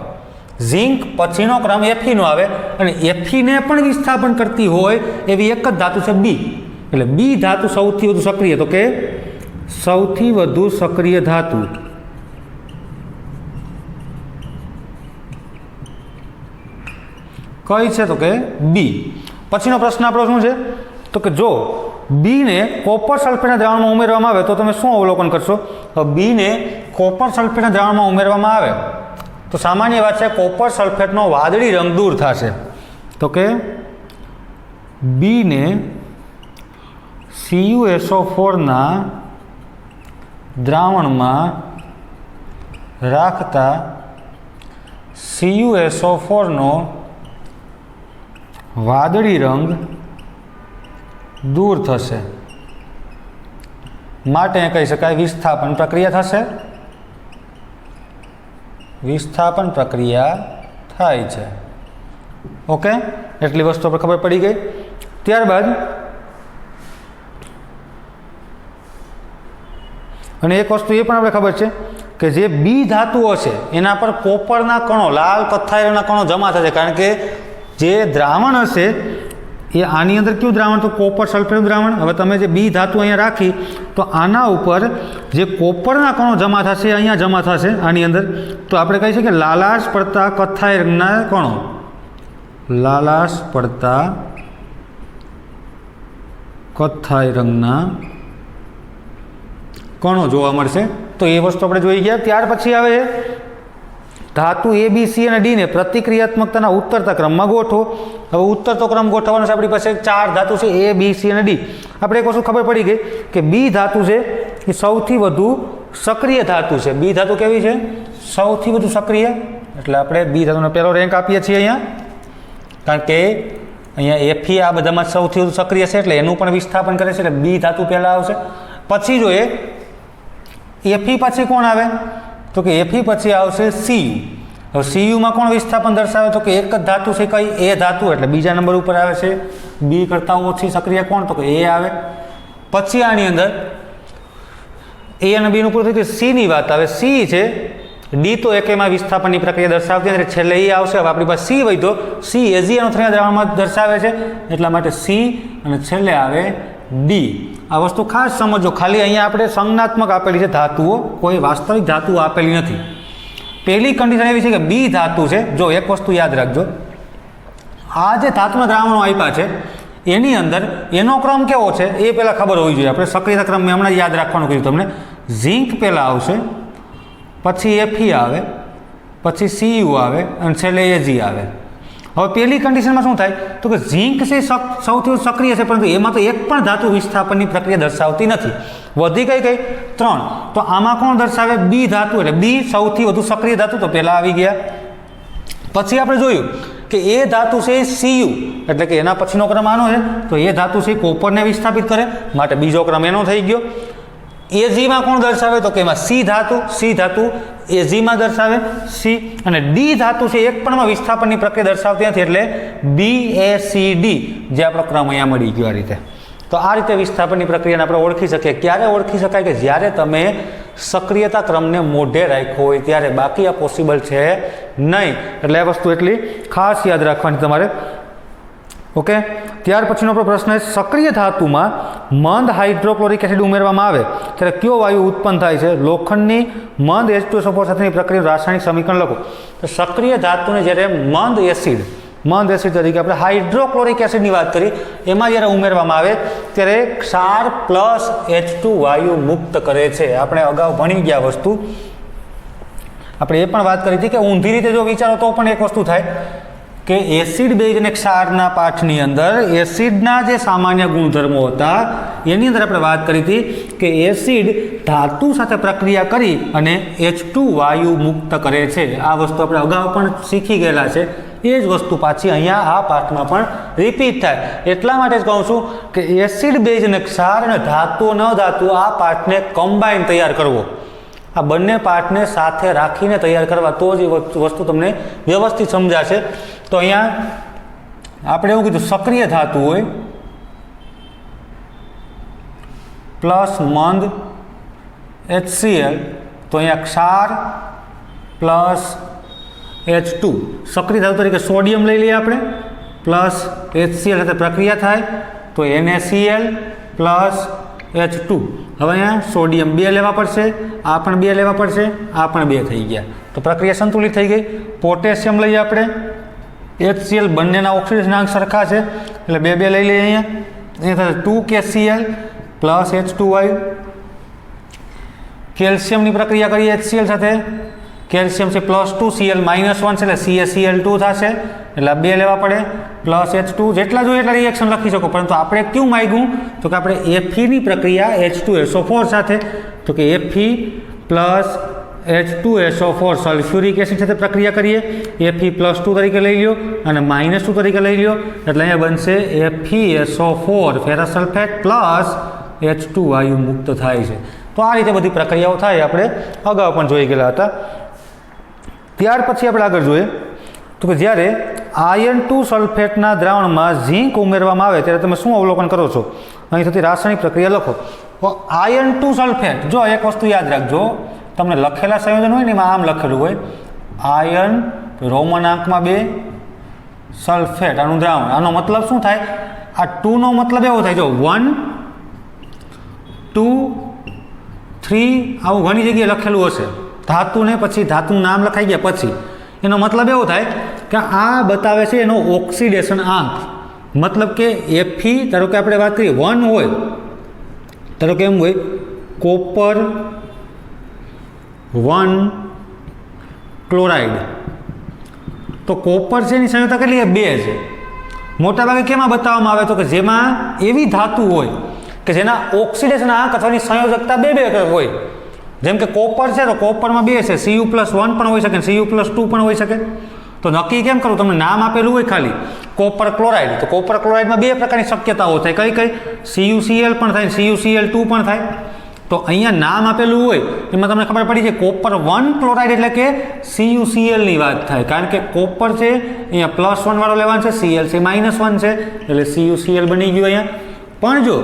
ઝિંક પછીનો ક્રમ Fe નો આવે, અને Fe ને પણ વિસ્થાપન કરતી હોય એવી એક જ ધાતુ છે બી. એટલે બી ધાતુ સૌથી વધુ સક્રિય. તો કે સૌથી વધુ સક્રિય ધાતુ કઈ છે? તો કે બી. પછીનો પ્રશ્ન આપણો શું છે? તો કે જો બીને કોપર સલ્ફેટના દ્રાવણમાં ઉમેરવામાં આવે તો તમે શું અવલોકન કરશો? બીને કોપર સલ્ફેટના દ્રાવણમાં ઉમેરવામાં આવે તો સામાન્ય વાત છે કોપર સલ્ફેટનો વાદળી રંગ દૂર થશે. તો કે બીને CuSO4ના દ્રાવણમાં રાખતા CuSO4નો વાદળી રંગ દૂર થશે. માટે કહી શકાય વિસ્થાપન પ્રક્રિયા થશે. વિસ્થાપન પ્રક્રિયા થાય છે. ઓકે, એટલી વસ્તુ આપણે ખબર પડી ગઈ. ત્યારબાદ અને એક વસ્તુ એ પણ આપણે ખબર છે કે જે બી ધાતુઓ છે એના પર કોપરના કણો, લાલ કથ્થાઈ રંગના કણો જમા થશે. કારણ કે જે દ્રાવણ હશે એ આની અંદર કયું દ્રાવણ? તો કોપર સલ્ફેટનું દ્રાવણ. હવે તમે જે બી ધાતુ અહીંયા રાખી તો આના ઉપર જે કોપરના કણો જમા થશે અહીંયા જમા થશે આની અંદર. તો આપણે કહીએ છીએ કે લાલાશ પડતા કથ્થાઈ રંગના કણો, લાલાશ પડતા કથ્થાઈ રંગના કણો જોવા મળશે. તો એ વસ્તુ આપણે જોઈ ગયા. ત્યાર પછી આવે છે ધાતુ A, B, C અને D ને પ્રતિક્રિયાત્મકતાના ઉત્તરતા ક્રમમાં ગોઠવો. હવે ઉત્તરતો ક્રમ ગોઠવવાનો છે. આપણી પાસે 4 ધાતુ છે A, B, C અને D. આપણે એક વસ્તુ ખબર પડી ગઈ કે બી ધાતુ છે એ સૌથી વધુ સક્રિય ધાતુ છે. બી ધાતુ કેવી છે? સૌથી વધુ સક્રિય. એટલે આપણે બી ધાતુનો પહેલો રેન્ક આપીએ છીએ અહીંયા. કારણ કે અહીંયા Fe આ બધામાં સૌથી વધુ સક્રિય છે એટલે એનું પણ વિસ્થાપન કરે છે. એટલે બી ધાતુ પહેલાં આવશે. પછી જોઈએ Fe પછી કોણ આવે? તો કે Fe પછી આવશે Cu. હવે Cuમાં કોણ વિસ્થાપન દર્શાવે? તો કે એક જ ધાતુ છે કઈ? એ ધાતુ. એટલે બીજા નંબર ઉપર આવે છે. બી કરતાં ઓછી સક્રિય કોણ? તો કે એ આવે. પછી આની અંદર એ અને બીનું પૂરું થઈ ગયું. Cની વાત આવે. C છે. ડી તો એકેમાં વિસ્થાપનની પ્રક્રિયા દર્શાવતી નથી. છેલ્લે એ આવશે. હવે આપણી પાસે C હોય તો C AgNO3 દ્રાવણમાં દર્શાવે છે. એટલા માટે C અને છેલ્લે આવે ડી. આ વસ્તુ ખાસ સમજો. ખાલી અહીંયા આપણે સંજ્ઞાત્મક આપેલી છે ધાતુઓ, કોઈ વાસ્તવિક ધાતુઓ આપેલી નથી. પહેલી કન્ડિશન એવી છે કે બી ધાતુ છે. જો એક વસ્તુ યાદ રાખજો, આ જે ધાતુના દ્રાવણો આપ્યા છે એની અંદર એનો ક્રમ કેવો છે એ પહેલાં ખબર હોવી જોઈએ. આપણે સક્રિયતા ક્રમ મેં હમણાં યાદ રાખવાનું કીધું તમને. ઝીંક પહેલાં આવશે, પછી Fe આવે, પછી Cu આવે અને છેલ્લે Ag આવે. હવે પહેલી કન્ડિશનમાં શું થાય? તો કે ઝીંક છે સૌથી વધુ સક્રિય છે, પરંતુ એમાં તો એક પણ ધાતુ વિસ્થાપનની પ્રક્રિયા દર્શાવતી નથી. વધી કઈ 3. તો આમાં કોણ દર્શાવે? બી ધાતુ. એટલે બી સૌથી વધુ સક્રિય ધાતુ તો પહેલાં આવી ગયા. પછી આપણે જોયું કે એ ધાતુ છે Cu, એટલે કે એના પછીનો ક્રમ આનો છે. તો એ ધાતુ છે કોપરને વિસ્થાપિત કરે, માટે બીજો ક્રમ એનો થઈ ગયો. Agમાં કોણ દર્શાવે? તો કે એમાં C ધાતુ Agમાં દર્શાવે C. અને ડી ધાતુ છે એક પણમાં વિસ્થાપનની પ્રક્રિયા દર્શાવતી નથી. એટલે BACD જે આપણો ક્રમ અહીંયા મળી ગયો આ રીતે. તો આ રીતે વિસ્થાપનની પ્રક્રિયાને આપણે ઓળખી શકીએ. ક્યારે ઓળખી શકાય? કે જ્યારે તમે સક્રિયતા ક્રમને મોઢે રાખ્યો હોય ત્યારે. બાકી આ પોસિબલ છે નહીં. એટલે આ વસ્તુ એટલી ખાસ યાદ રાખવાની તમારે. ઓકે, ત્યાર પછીનો આપણો પ્રશ્ન છે સક્રિય ધાતુમાં મંદ હાઇડ્રોક્લોરિક એસિડ ઉમેરવામાં આવે ત્યારે કયો વાયુ ઉત્પન્ન થાય છે? લોખંડની મંદ H2SO4 સાથેની પ્રક્રિયાનું રાસાયણિક સમીકરણ લખો. તો સક્રિય ધાતુને જ્યારે મંદ એસિડ તરીકે આપણે હાઇડ્રોક્લોરિક એસિડની વાત કરી, એમાં જ્યારે ઉમેરવામાં આવે ત્યારે ક્ષાર પ્લસ H2 વાયુ મુક્ત કરે છે. આપણે અગાઉ ભણી ગયા વસ્તુ. આપણે એ પણ વાત કરી હતી કે ઊંધી રીતે જો વિચારો તો પણ એક વસ્તુ થાય કે એસિડ બેઝ અને ક્ષારના પાઠની અંદર એસિડના જે સામાન્ય ગુણધર્મો હતા એની અંદર આપણે વાત કરી હતી કે એસિડ ધાતુ સાથે પ્રક્રિયા કરી અને H2 વાયુ મુક્ત કરે છે. આ વસ્તુ આપણે અગાઉ પણ શીખી ગયેલા છે. એ જ વસ્તુ પાછી અહીંયા આ પાઠમાં પણ રિપીટ થાય. એટલા માટે જ કહું છું કે એસિડ બેઝ અને ક્ષાર અને ધાતુ ન ધાતુ આ પાઠને કમ્બાઈન તૈયાર કરવો. આ બંને પાઠને સાથે રાખીને તૈયાર કરવા તો જ એ વસ્તુ તમને વ્યવસ્થિત સમજાશે. તો અહીંયા આપણે એવું કીધું સક્રિય ધાતુ હોય પ્લસ મંદ HCl, તો અહીંયા ક્ષાર પ્લસ H2. સક્રિય ધાતુ તરીકે સોડિયમ લઈ લઈએ આપણે, પ્લસ HCl સાથે પ્રક્રિયા થાય તો NaCl પ્લસ H2. હવે અહીંયા સોડિયમ 2 લેવા પડશે, આ પણ 2 લેવા પડશે, આ પણ 2 થઈ ગયા. તો પ્રક્રિયા સંતુલિત થઈ ગઈ. પોટેશિયમ લઈએ આપણે, HCl બંનેના ઓક્સિડેશનાંક સરખા છે એટલે 2 લઈ લઈએ. અહીંયા થશે 2KCl પ્લસ H2 વાયુ. કેલ્શિયમની પ્રક્રિયા કરીએ HCl સાથે, કેલ્શિયમ છે +2, Cl -1 છે એટલે CaCl2 થશે, એટલે 2 લેવા પડે, +H2, જેટલા જોઈએ એટલા રિએક્શન લખી શકો, પરંતુ આપણે ક્યું માંગ્યું તો કે આપણે Fe ની પ્રક્રિયા H2SO4 સાથે, તો કે Fe +H2SO4 સલ્ફ્યુરિક એસિડ સાથે પ્રક્રિયા કરીએ, Fe +2 તરીકે લઈ લો અને -2 તરીકે લઈ લો, એટલે અહીંયા બનશે FeSO4 ફેરસ સલ્ફેટ +H2 વાયુ મુક્ત થાય છે. તો આ રીતે બધી પ્રક્રિયાઓ થાય, આપણે અગાઉ પણ જોઈ ગયેલા હતા. ત્યાર પછી આપણે આગળ જોઈએ તો કે જ્યારે આયર્ન 2 સલ્ફેટના દ્રાવણમાં ઝીંક ઉમેરવામાં આવે ત્યારે તમે શું અવલોકન કરો છો? અહીં થતી રાસાયણિક પ્રક્રિયા લખો. તો આયર્ન 2 સલ્ફેટ, જો એક વસ્તુ યાદ રાખજો, તમને લખેલા સંયોજન હોય ને એમાં આમ લખેલું હોય આયર્ન રોમનાંકમાં 2 સલ્ફેટ, આનું દ્રાવણ. આનો મતલબ શું થાય? આ 2 નો મતલબ એવો થાય, જો 1 2 3 આવું ઘણી જગ્યાએ લખેલું હશે, ધાતુને પછી ધાતુનું નામ લખાઈ ગયા પછી એનો મતલબ એવો થાય કે આ બતાવે છે એનો ઓક્સિડેશન આંક. મતલબ કે Fe, ધારો કે આપણે વાત કરીએ 1 હોય, ધારો કે એમ હોય કોપર 1 ક્લોરાઇડ, તો કોપર છે એની સંયોજકતા કેટલી છે? 2 છે. મોટાભાગે કેમાં બતાવવામાં આવે તો કે જેમાં એવી ધાતુ હોય કે જેના ઓક્સિડેશન આંક અથવા એની સંયોજકતા 2 હોય. જેમ કે કોપર છે તો કોપરમાં 2 છે, Cu+1 પણ હોઈ શકે, Cu+2 પણ હોઈ શકે. તો નક્કી કેમ કરવું? તમને નામ આપેલું હોય ખાલી કોપર ક્લોરાઇડ, તો કોપર ક્લોરાઇડમાં 2 પ્રકારની શક્યતાઓ થાય. કઈ કઈ? CuCl પણ થાય, CuCl2 પણ થાય. તો અહીંયા નામ આપેલું હોય એમાં તમને ખબર પડી જાય કોપર 1 ક્લોરાઇડ એટલે કે CuCl ની વાત થાય, કારણ કે કોપર છે અહીંયા +1 વાળો લેવાનું છે, Cl છે -1 છે એટલે CuCl બની ગયું અહીંયા. પણ જો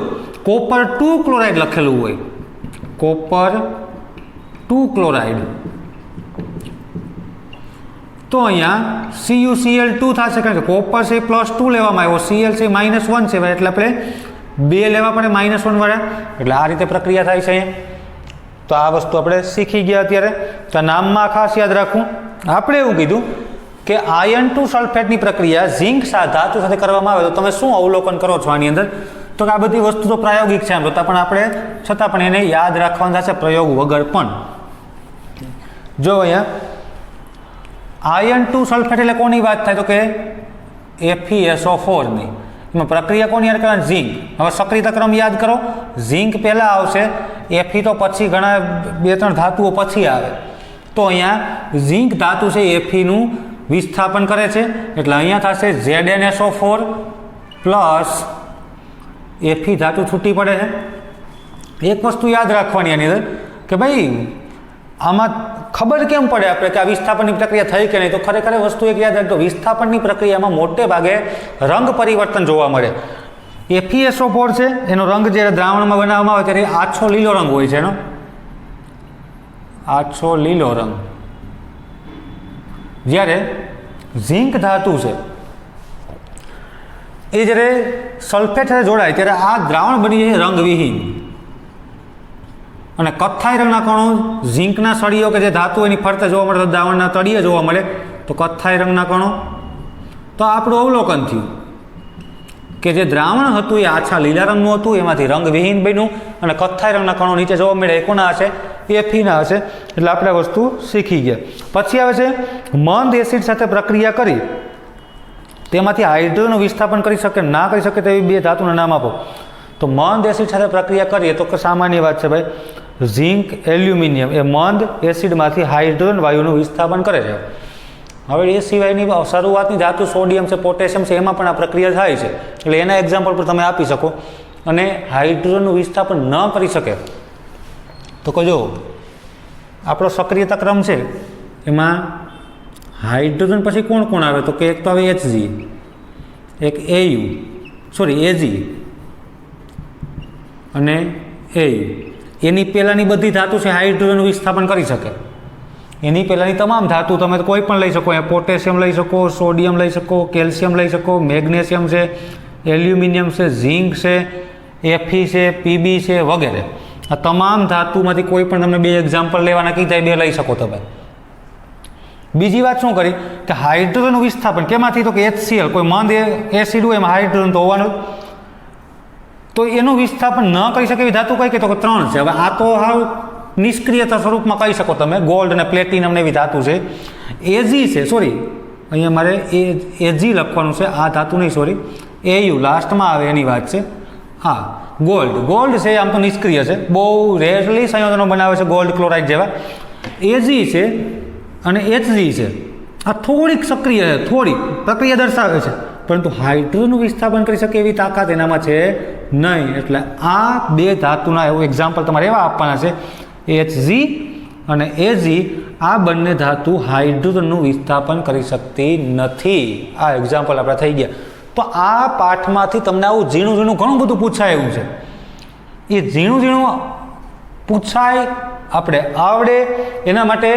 કોપર 2 ક્લોરાઇડ લખેલું હોય, કોપર 2 ક્લોરાઇડ, તો અહીંયા CuCl2 થશે, કારણ કે કોપર છે +2 લેવામાં આવ્યો, Cl છે -1 છે એટલે આપણે 2 લેવા પડે -1 વાળા, એટલે આ રીતે પ્રક્રિયા થાય છે અહીંયા. તો આ વસ્તુ આપણે શીખી ગયા અત્યારે. તો નામમાં ખાસ યાદ રાખવું. આપણે એવું કીધું કે આયર્ન 2 સલ્ફેટની પ્રક્રિયા ઝીંક ધાતુ સાથે કરવામાં આવે તો તમે શું અવલોકન કરો છો આની અંદર? તો કે આ બધી વસ્તુ તો પ્રાયોગિક છે આમ જોતા, પણ આપણે છતાં પણ એને યાદ રાખવાનું થશે પ્રયોગ વગર પણ. જો અહીંયા આયર્ન 2 સલ્ફેટ એટલે કોની વાત થાય તો કે FeSO4 ની. એમાં પ્રક્રિયા કોની યાદ કરવાની? ઝીંક. હવે સક્રિયતા ક્રમ યાદ કરો, ઝીંક પહેલાં આવશે, Fe તો પછી ઘણા 2-3 ધાતુઓ પછી આવે. તો અહીંયા ઝીંક ધાતુ છે Fe નું વિસ્થાપન કરે છે, એટલે અહીંયા થશે ZnSO4 પ્લસ Fe ધાતુ છૂટી પડે છે. એક વસ્તુ યાદ રાખવાની આની અંદર કે ભાઈ આમાં ખબર કેમ પડે આપણે કે આ વિસ્થાપનની પ્રક્રિયા થઈ કે નહીં? તો ખરેખર વસ્તુ એક યાદ રાખજો, વિસ્થાપનની પ્રક્રિયામાં મોટે ભાગે રંગ પરિવર્તન જોવા મળે. FeSO4 છે એનો રંગ જ્યારે દ્રાવણમાં બનાવવામાં આવે ત્યારે આછો લીલો રંગ હોય છે, એનો આછો લીલો રંગ. જ્યારે ઝીંક ધાતુ છે એ જ્યારે સલ્ફેટ સાથે જોડાય ત્યારે આ દ્રાવણ બની જાય રંગવિહીન, અને કથ્થાઈ રંગના કણો ઝીંકના સળીઓ કે જે ધાતુ એની ફરતે જોવા મળે, તો દ્રાવણના તળિયે જોવા મળે તો કથ્થાઈ રંગના કણો. તો આપણું અવલોકન થયું કે જે દ્રાવણ હતું એ આછા લીલા રંગનું હતું, એમાંથી રંગવિહીન બન્યું અને કથ્થાઈ રંગના કણો નીચે જોવા મળે એ કોના હશે? Feના હશે. એટલે આપણે આ વસ્તુ શીખી ગયા. પછી આવે છે મંદ એસિડ સાથે પ્રક્રિયા કરી તેમાંથી હાઇડ્રોજનનું વિસ્થાપન કરી શકે ના કરી શકે તેવી 2 ધાતુના નામ આપો. તો મંદ એસિડ સાથે પ્રક્રિયા કરીએ તો સામાન્ય વાત છે ભાઈ, ઝીંક એલ્યુમિનિયમ એ મંદ એસિડમાંથી હાઇડ્રોજન વાયુનું વિસ્થાપન કરે છે. હવે એ સિવાયની શરૂઆતની ધાતુ સોડિયમ છે, પોટેશિયમ છે, એમાં પણ આ પ્રક્રિયા થાય છે, એટલે એના એક્ઝામ્પલ પર તમે આપી શકો. અને હાઇડ્રોજનનું વિસ્થાપન ન કરી શકે તો કજો આપણો સક્રિયતા ક્રમ છે એમાં હાઇડ્રોજન પછી કોણ કોણ આવે? તો કે એક તો આવે Hg, એક Ag અને A. એની પહેલાંની બધી ધાતુ છે હાઇડ્રોજનનું વિસ્થાપન કરી શકે. એની પહેલાંની તમામ ધાતુ તમે કોઈ પણ લઈ શકો, પોટેશિયમ લઈ શકો, સોડિયમ લઈ શકો, કેલ્શિયમ લઈ શકો, મેગ્નેશિયમ છે, એલ્યુમિનિયમ છે, ઝીંક છે, Fe છે, Pb છે વગેરે. આ તમામ ધાતુમાંથી કોઈ પણ તમને 2 એક્ઝામ્પલ લેવાના કીધા 2 લઈ શકો તમે. બીજી વાત શું કરી કે હાઇડ્રોજનનું વિસ્થાપન કેમાંથી? તો કે HCl, કોઈ મંદ એસિડ હોય એમાં હાઇડ્રોજન તો હોવાનું, તો એનું વિસ્થાપન ન કરી શકે એવી ધાતુ કઈ કે? તો 3 છે. હવે આ તો હાવ નિષ્ક્રિય સ્વરૂપમાં કહી શકો તમે. ગોલ્ડ અને પ્લેટિનમ એવી ધાતુ છે. એજી છે, સોરી અહીંયા મારે એજી લખવાનું છે, આ ધાતુ નહીં, સોરી, એયુ લાસ્ટમાં આવે એની વાત છે. હા, ગોલ્ડ છે આમ તો નિષ્ક્રિય છે, બહુ રેરલી સંયોજનો બનાવે છે ગોલ્ડ ક્લોરાઇડ જેવા. એજી છે અને એચજી છે, આ થોડીક સક્રિય છે, થોડીક પ્રક્રિયા દર્શાવે છે, પરંતુ હાઇડ્રોજનનું વિસ્થાપન કરી શકે એવી તાકાત એનામાં છે નહીં. એટલે આ બે ધાતુના એવું એક્ઝામ્પલ તમારે એવા આપવાના છે, એચજી અને એજી. આ બંને ધાતુ હાઇડ્રોજનનું વિસ્થાપન કરી શકતી નથી. આ એક્ઝામ્પલ આપણા થઈ ગયા. તો આ પાઠમાંથી તમને આવું ઝીણું ઝીણું ઘણું બધું પૂછાય એવું છે. એ ઝીણું ઝીણું પૂછાય, આપણે આવડે, એના માટે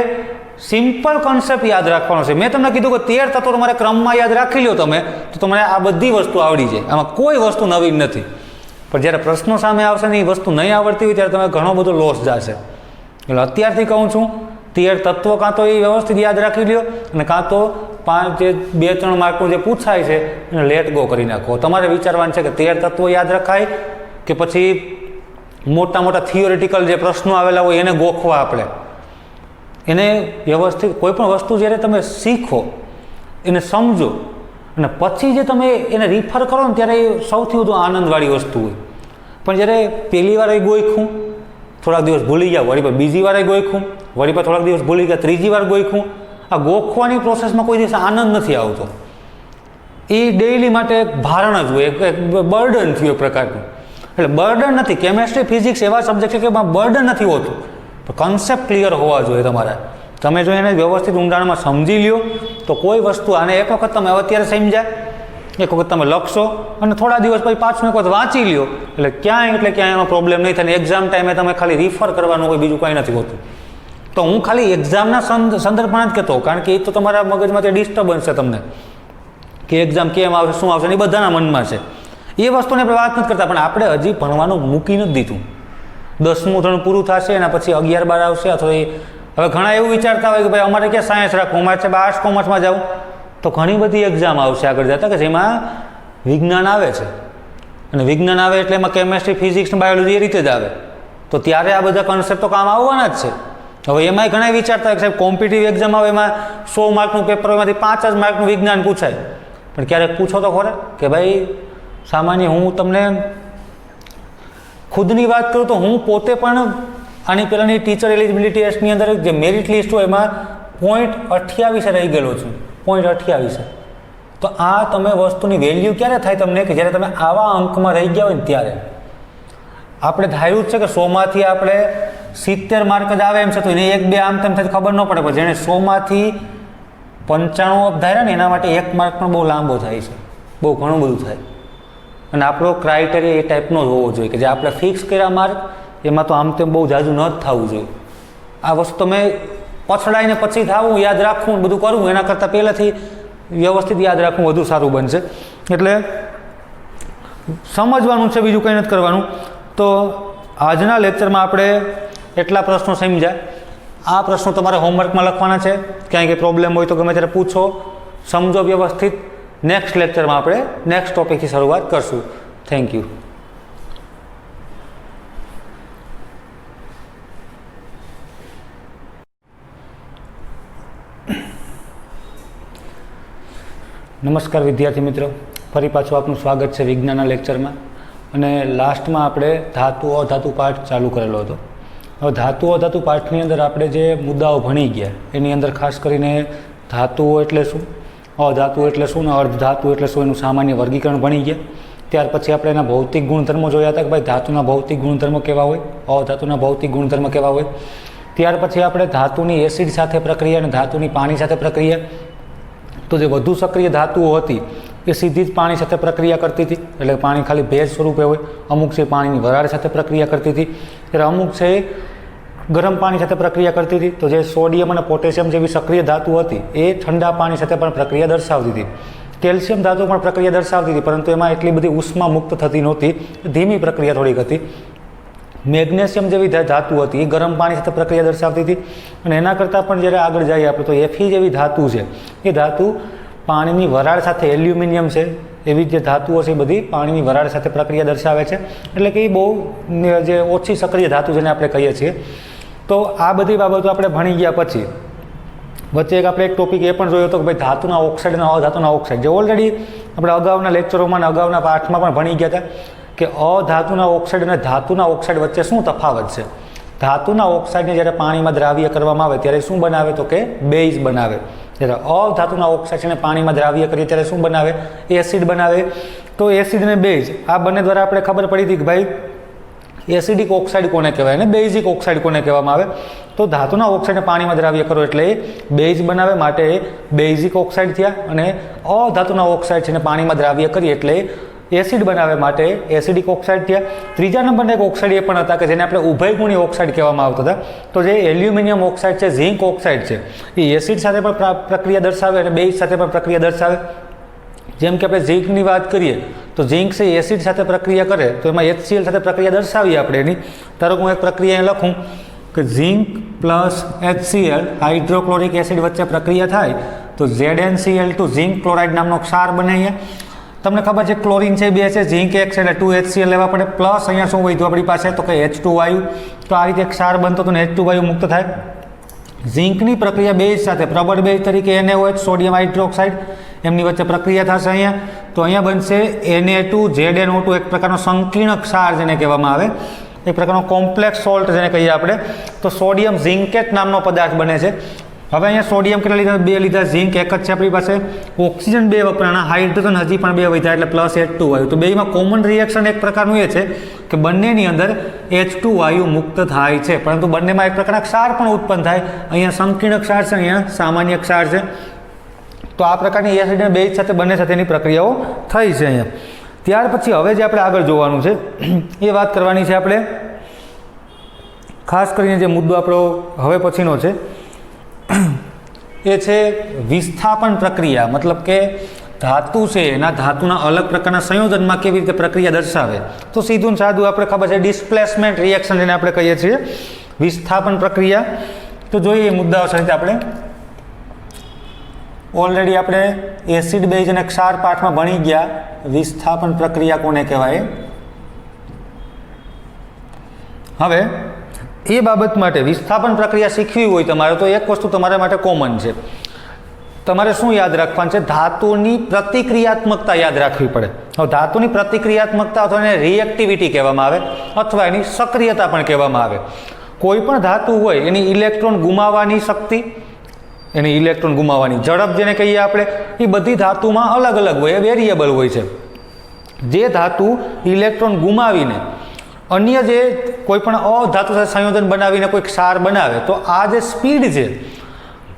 સિમ્પલ કોન્સેપ્ટ યાદ રાખવાનો છે. મેં તમને કીધું કે 13 તત્વો તમારે ક્રમમાં યાદ રાખી લો તમે, તો તમને આ બધી વસ્તુ આવડી જાય. આમાં કોઈ વસ્તુ નવી નથી. પણ જ્યારે પ્રશ્નો સામે આવશે ને એ વસ્તુ નહીં આવડતી હોય ત્યારે તમે ઘણો બધો લોસ જશે. એટલે અત્યારથી કહું છું, 13 તત્વો કાં તો એ વ્યવસ્થિત યાદ રાખી લ્યો, અને કાં તો 2-3 માર્કનું જે પૂછાય છે એને લેટ ગો કરી નાખો. તમારે વિચારવાનું છે કે 13 તત્વો યાદ રખાય કે પછી મોટા મોટા થિયોરિટિકલ જે પ્રશ્નો આવેલા હોય એને ગોખવા. આપણે એને વ્યવસ્થિત કોઈ પણ વસ્તુ જ્યારે તમે શીખો, એને સમજો, અને પછી જે તમે એને રિફર કરો ને ત્યારે એ સૌથી વધુ આનંદવાળી વસ્તુ હોય. પણ જ્યારે પહેલી વાર એ ગોઈખું, થોડાક દિવસ ભૂલી ગયા, વળી પર બીજી વાર ગોઈખું, વળી પર થોડાક દિવસ ભૂલી ગયા, ત્રીજી વાર ગોઈખું, આ ગોખવાની પ્રોસેસમાં કોઈ દિવસ આનંદ નથી આવતો. એ ડેઇલી માટે એક ભારણ જ હોય, એક બર્ડન થયું એક પ્રકારનું. એટલે બર્ડન નથી, કેમેસ્ટ્રી ફિઝિક્સ એવા સબ્જેક્ટ છે કે એમાં બર્ડન નથી હોતું, પણ કન્સેપ્ટ ક્લિયર હોવા જોઈએ તમારા. તમે જો એને વ્યવસ્થિત ઊંડાણમાં સમજી લ્યો તો કોઈ વસ્તુ, આને એક વખત તમે અત્યારે સમજ્યા, એક વખત તમે લખશો અને થોડા દિવસ પછી પાછું એક વખત વાંચી લ્યો, એટલે ક્યાંય એમાં પ્રોબ્લેમ નહીં થાય. એક્ઝામ ટાઈમે તમે ખાલી રિફર કરવાનું હોય, બીજું કંઈ નથી હોતું. તો હું ખાલી એક્ઝામના સંદર્ભમાં જ કહેતો, કારણ કે એ તો તમારા મગજમાં તે ડિસ્ટર્બન્સ છે તમને, કે એક્ઝામ કેમ આવશે, શું આવશે, એ બધાના મનમાં છે. એ વસ્તુને આપણે વાત નથી કરતા, પણ આપણે હજી ભણવાનું મૂકી નથી દીધું. 10મું ધોરણ પૂરું થશે, એના પછી 11-12 આવશે, અથવા હવે ઘણા એવું વિચારતા હોય કે ભાઈ અમારે ક્યાં સાયન્સ રાખવું, અમારે છે આર્ટ્સ કોમર્સમાં જાઉં. તો ઘણી બધી એક્ઝામ આવશે આગળ જતાં કે જેમાં વિજ્ઞાન આવે છે, અને વિજ્ઞાન આવે એટલે એમાં કેમેસ્ટ્રી, ફિઝિક્સ, બાયોલોજી એ રીતે જ આવે. તો ત્યારે આ બધા કન્સેપ્ટ તો કામ આવવાના જ છે. હવે એમાંય ઘણા વિચારતા હોય કે સાહેબ કોમ્પિટિટિવ એક્ઝામ આવે, એમાં 100 માર્કનું પેપર, એમાંથી 5 જ માર્કનું વિજ્ઞાન પૂછાય. પણ ક્યારેક પૂછો તો ખરે કે ભાઈ સામાન્ય, હું તમને ખુદની વાત કરું તો હું પોતે પણ આની પહેલાંની ટીચર એલિજિબિલિટી ટેસ્ટની અંદર જે મેરિટ લિસ્ટ હોય એમાં 0.28 રહી ગયેલો છું, 0.28. તો આ તમે વસ્તુની વેલ્યુ ક્યારે થાય તમને, કે જ્યારે તમે આવા અંકમાં રહી ગયા હોય ને ત્યારે. આપણે ધાર્યું જ છે કે 100માંથી આપણે 70 માર્ક જ આવે એમ છે, તો એને 1-2 આમ તેમ થાય ખબર ન પડે. પણ જેણે 100માંથી 95 ધાર્યા ને એના માટે 1 માર્ક પણ બહુ લાંબો થાય છે, બહુ ઘણું બધું થાય. અને આપણો ક્રાઇટેરિયા એ ટાઈપનો જ હોવો જોઈએ કે જે આપણે ફિક્સ કર્યા માર્ક, એમાં તો આમ તેમ બહુ જાજુ ન જ થવું જોઈએ. આ વસ્તુ તમે પછડાઈને પછી થવું, યાદ રાખવું, બધું કરવું, એના કરતાં પહેલાંથી વ્યવસ્થિત યાદ રાખવું વધુ સારું બનશે. એટલે સમજવાનું છે, બીજું કંઈ નથી કરવાનું. તો આજના લેક્ચરમાં આપણે એટલા પ્રશ્નો સમજ્યા. આ પ્રશ્નો તમારે હોમવર્કમાં લખવાના છે. ક્યાંય કંઈ પ્રોબ્લેમ હોય તો ગમે ત્યારે પૂછો, સમજો વ્યવસ્થિત. નેક્સ્ટ લેક્ચરમાં આપણે નેક્સ્ટ ટોપિકથી શરૂઆત કરશું. Thank you. નમસ્કાર વિદ્યાર્થી મિત્રો, ફરી પાછું આપનું સ્વાગત છે વિજ્ઞાનના લેક્ચરમાં. અને લાસ્ટમાં આપણે ધાતુ અધાતુ પાઠ ચાલુ કરેલો હતો. હવે ધાતુ અધાતુ પાઠની અંદર આપણે જે મુદ્દાઓ ભણી ગયા એની અંદર ખાસ કરીને ધાતુઓ એટલે શું, અધાતુ એટલે શું, ને અર્ધધાતુ એટલે શું, એનું સામાન્ય વર્ગીકરણ ભણી ગયા. ત્યાર પછી આપણે એના ભૌતિક ગુણધર્મો જોયા હતા કે ભાઈ ધાતુના ભૌતિક ગુણધર્મો કેવા હોય, અધાતુના ભૌતિક ગુણધર્મો કેવા હોય. ત્યાર પછી આપણે ધાતુની એસિડ સાથે પ્રક્રિયા અને ધાતુની પાણી સાથે પ્રક્રિયા. તો જે વધુ સક્રિય ધાતુઓ હતી એ સીધી જ પાણી સાથે પ્રક્રિયા કરતી હતી, એટલે પાણી ખાલી ભેજ સ્વરૂપે હોય. અમુક છે પાણીની વરાળ સાથે પ્રક્રિયા કરતી હતી, ત્યારે અમુક છે ગરમ પાણી સાથે પ્રક્રિયા કરતી હતી. તો જે સોડિયમ અને પોટેશિયમ જેવી સક્રિય ધાતુ હતી એ ઠંડા પાણી સાથે પણ પ્રક્રિયા દર્શાવતી હતી. કેલ્શિયમ ધાતુ પણ પ્રક્રિયા દર્શાવતી હતી, પરંતુ એમાં એટલી બધી ઉષ્મા મુક્ત થતી નહોતી, ધીમી પ્રક્રિયા થોડીક હતી. મેગ્નેશિયમ જેવી ધાતુ હતી એ ગરમ પાણી સાથે પ્રક્રિયા દર્શાવતી હતી. અને એના કરતાં પણ જ્યારે આગળ જઈએ આપણે તો એફી જેવી ધાતુ છે, એ ધાતુ પાણીની વરાળ સાથે, એલ્યુમિનિયમ છે એવી જે ધાતુઓ છે એ બધી પાણીની વરાળ સાથે પ્રક્રિયા દર્શાવે છે. એટલે કે એ બહુ જે ઓછી સક્રિય ધાતુ જેને આપણે કહીએ છીએ. તો આ બધી બાબતો આપણે ભણી ગયા પછી વચ્ચે આપણે એક ટોપિક એ પણ જોયો હતો કે ભાઈ ધાતુના ઓક્સાઇડ અને અધાતુના ઓક્સાઇડ, જે ઓલરેડી આપણે અગાઉના લેક્ચરોમાં અને અગાઉના પાઠમાં પણ ભણી ગયા હતા કે અધાતુના ઓક્સાઇડ અને ધાતુના ઓક્સાઇડ વચ્ચે શું તફાવત છે. ધાતુના ઓક્સાઇડને જ્યારે પાણીમાં દ્રાવ્ય કરવામાં આવે ત્યારે શું બનાવે તો કે બેઝ બનાવે. જ્યારે અધાતુના ઓક્સાઇડને પાણીમાં દ્રાવ્ય કરીએ ત્યારે શું બનાવે? એસિડ બનાવે. તો એસિડ અને બેઝ આ બંને દ્વારા આપણે ખબર પડી હતી કે ભાઈ એસિડિક ઓક્સાઇડ કોને કહેવાય અને બેઝિક ઓક્સાઇડ કોને કહેવામાં આવે. તો ધાતુના ઓક્સાઇડને પાણીમાં દ્રાવ્ય કરો એટલે બેઝ બનાવે, માટે બેઝિક ઓક્સાઇડ થયા. અને અધાતુના ઓક્સાઇડ છે ને પાણીમાં દ્રાવ્ય કરીએ એટલે એસિડ બનાવે, માટે એસિડિક ઓક્સાઇડ થયા. ત્રીજા નંબરના એક ઓક્સાઇડ એ પણ હતા કે જેને આપણે ઉભયગુણી ઓક્સાઇડ કહેવામાં આવતા હતા. તો જે એલ્યુમિનિયમ ઓક્સાઇડ છે, ઝિંક ઓક્સાઇડ છે, એ એસિડ સાથે પણ પ્રક્રિયા દર્શાવે અને બેઝ સાથે પણ પ્રક્રિયા દર્શાવે. જેમ કે આપણે ઝિંકની વાત કરીએ તો ઝિંક છે એસિડ સાથે પ્રક્રિયા કરે તો એમાં HCl સાથે પ્રક્રિયા દર્શાવીએ આપણે એની. ધારો કે હું એક પ્રક્રિયા લખું કે zinc plus HCl hydrochloric acid વચ્ચે પ્રક્રિયા થાય તો ZnCl2 ઝિંક ક્લોરાઇડ નામનો ક્ષાર બને. અહીંયા તમને ખબર છે ક્લોરિન છે 2 છે, ઝિંક 1 છે એટલે 2 HCl લેવા પડે, પ્લસ અહીંયા શું વધ્યું આપણી પાસે તો કે H2 વાયુ. તો આ રીતે ક્ષાર બનતો તો H2 વાયુ મુક્ત થાય. ઝિંકની પ્રક્રિયા બેઝ સાથે પ્રબળ બેઝ તરીકે NaOH સોડિયમ હાઇડ્રોક્સાઇડ એમની વચ્ચે પ્રક્રિયા થશે અહીંયા. તો અહીંયા બનશે Na2ZnO2, એક પ્રકારનો સંકીર્ણ ક્ષાર જેને કહેવામાં આવે, એક પ્રકારનો કોમ્પ્લેક્સ સોલ્ટ જેને કહીએ આપણે. તો સોડિયમ ઝિંકેટ નામનો પદાર્થ બને છે. હવે અહીંયા સોડિયમ કેટલા લીધા? 2 લીધા, ઝિંક 1 જ છે આપણી પાસે, ઓક્સિજન 2 વપરાણા, હાઇડ્રોજન હજી પણ 2 વધ્યા એટલે પ્લસ H2 વાયુ. તો બેમાં કોમન રિએક્શન એક પ્રકારનું એ છે કે બંનેની અંદર H2 વાયુ મુક્ત થાય છે, પરંતુ બંનેમાં એક પ્રકારના ક્ષાર પણ ઉત્પન્ન થાય. અહીંયા સંકીર્ણ ક્ષાર છે, અહીંયા સામાન્ય ક્ષાર છે. તો આ પ્રકારની એસિડ અને બેઝ સાથે બંને સાથેની પ્રક્રિયાઓ થઈ છે અહીંયા. ત્યાર પછી હવે જે આપણે આગળ જોવાનું છે એ વાત કરવાની છે આપણે, ખાસ કરીને જે મુદ્દો આપણો હવે પછીનો છે એ છે વિસ્થાપન પ્રક્રિયા. મતલબ કે ધાતુ છે એના ધાતુના અલગ પ્રકારના સંયોજનમાં કેવી રીતે પ્રક્રિયા દર્શાવે. તો સીધું ને સાદું આપણે ખબર છે ડિસ્પ્લેસમેન્ટ રિએક્શન જેને આપણે કહીએ છીએ, વિસ્થાપન પ્રક્રિયા. તો જોઈએ એ મુદ્દાઓ સાથે આપણે ઓલરેડી આપણે એસિડ બેઝ અને ક્ષાર પાઠમાં ભણી ગયા વિસ્થાપન પ્રક્રિયા કોને કહેવાય. હવે એ બાબત માટે વિસ્થાપન પ્રક્રિયા શીખવી હોય તમારે તો એક વસ્તુ તમારા માટે કોમન છે. તમારે શું યાદ રાખવાનું છે? ધાતુની પ્રતિક્રિયાત્મકતા યાદ રાખવી પડે. હવે ધાતુની પ્રતિક્રિયાત્મકતા અથવા એને રિએક્ટિવિટી કહેવામાં આવે અથવા એની સક્રિયતા પણ કહેવામાં આવે. કોઈ પણ ધાતુ હોય એની ઇલેક્ટ્રોન ગુમાવવાની શક્તિ, એની ઇલેક્ટ્રોન ગુમાવવાની ઝડપ જેને કહીએ આપણે, એ બધી ધાતુમાં અલગ અલગ હોય, વેરિયેબલ હોય છે. જે ધાતુ ઇલેક્ટ્રોન ગુમાવીને અન્ય જે કોઈ પણ અધાતુ સાથે સંયોજન બનાવીને કોઈ ક્ષાર બનાવે તો આ જે સ્પીડ છે,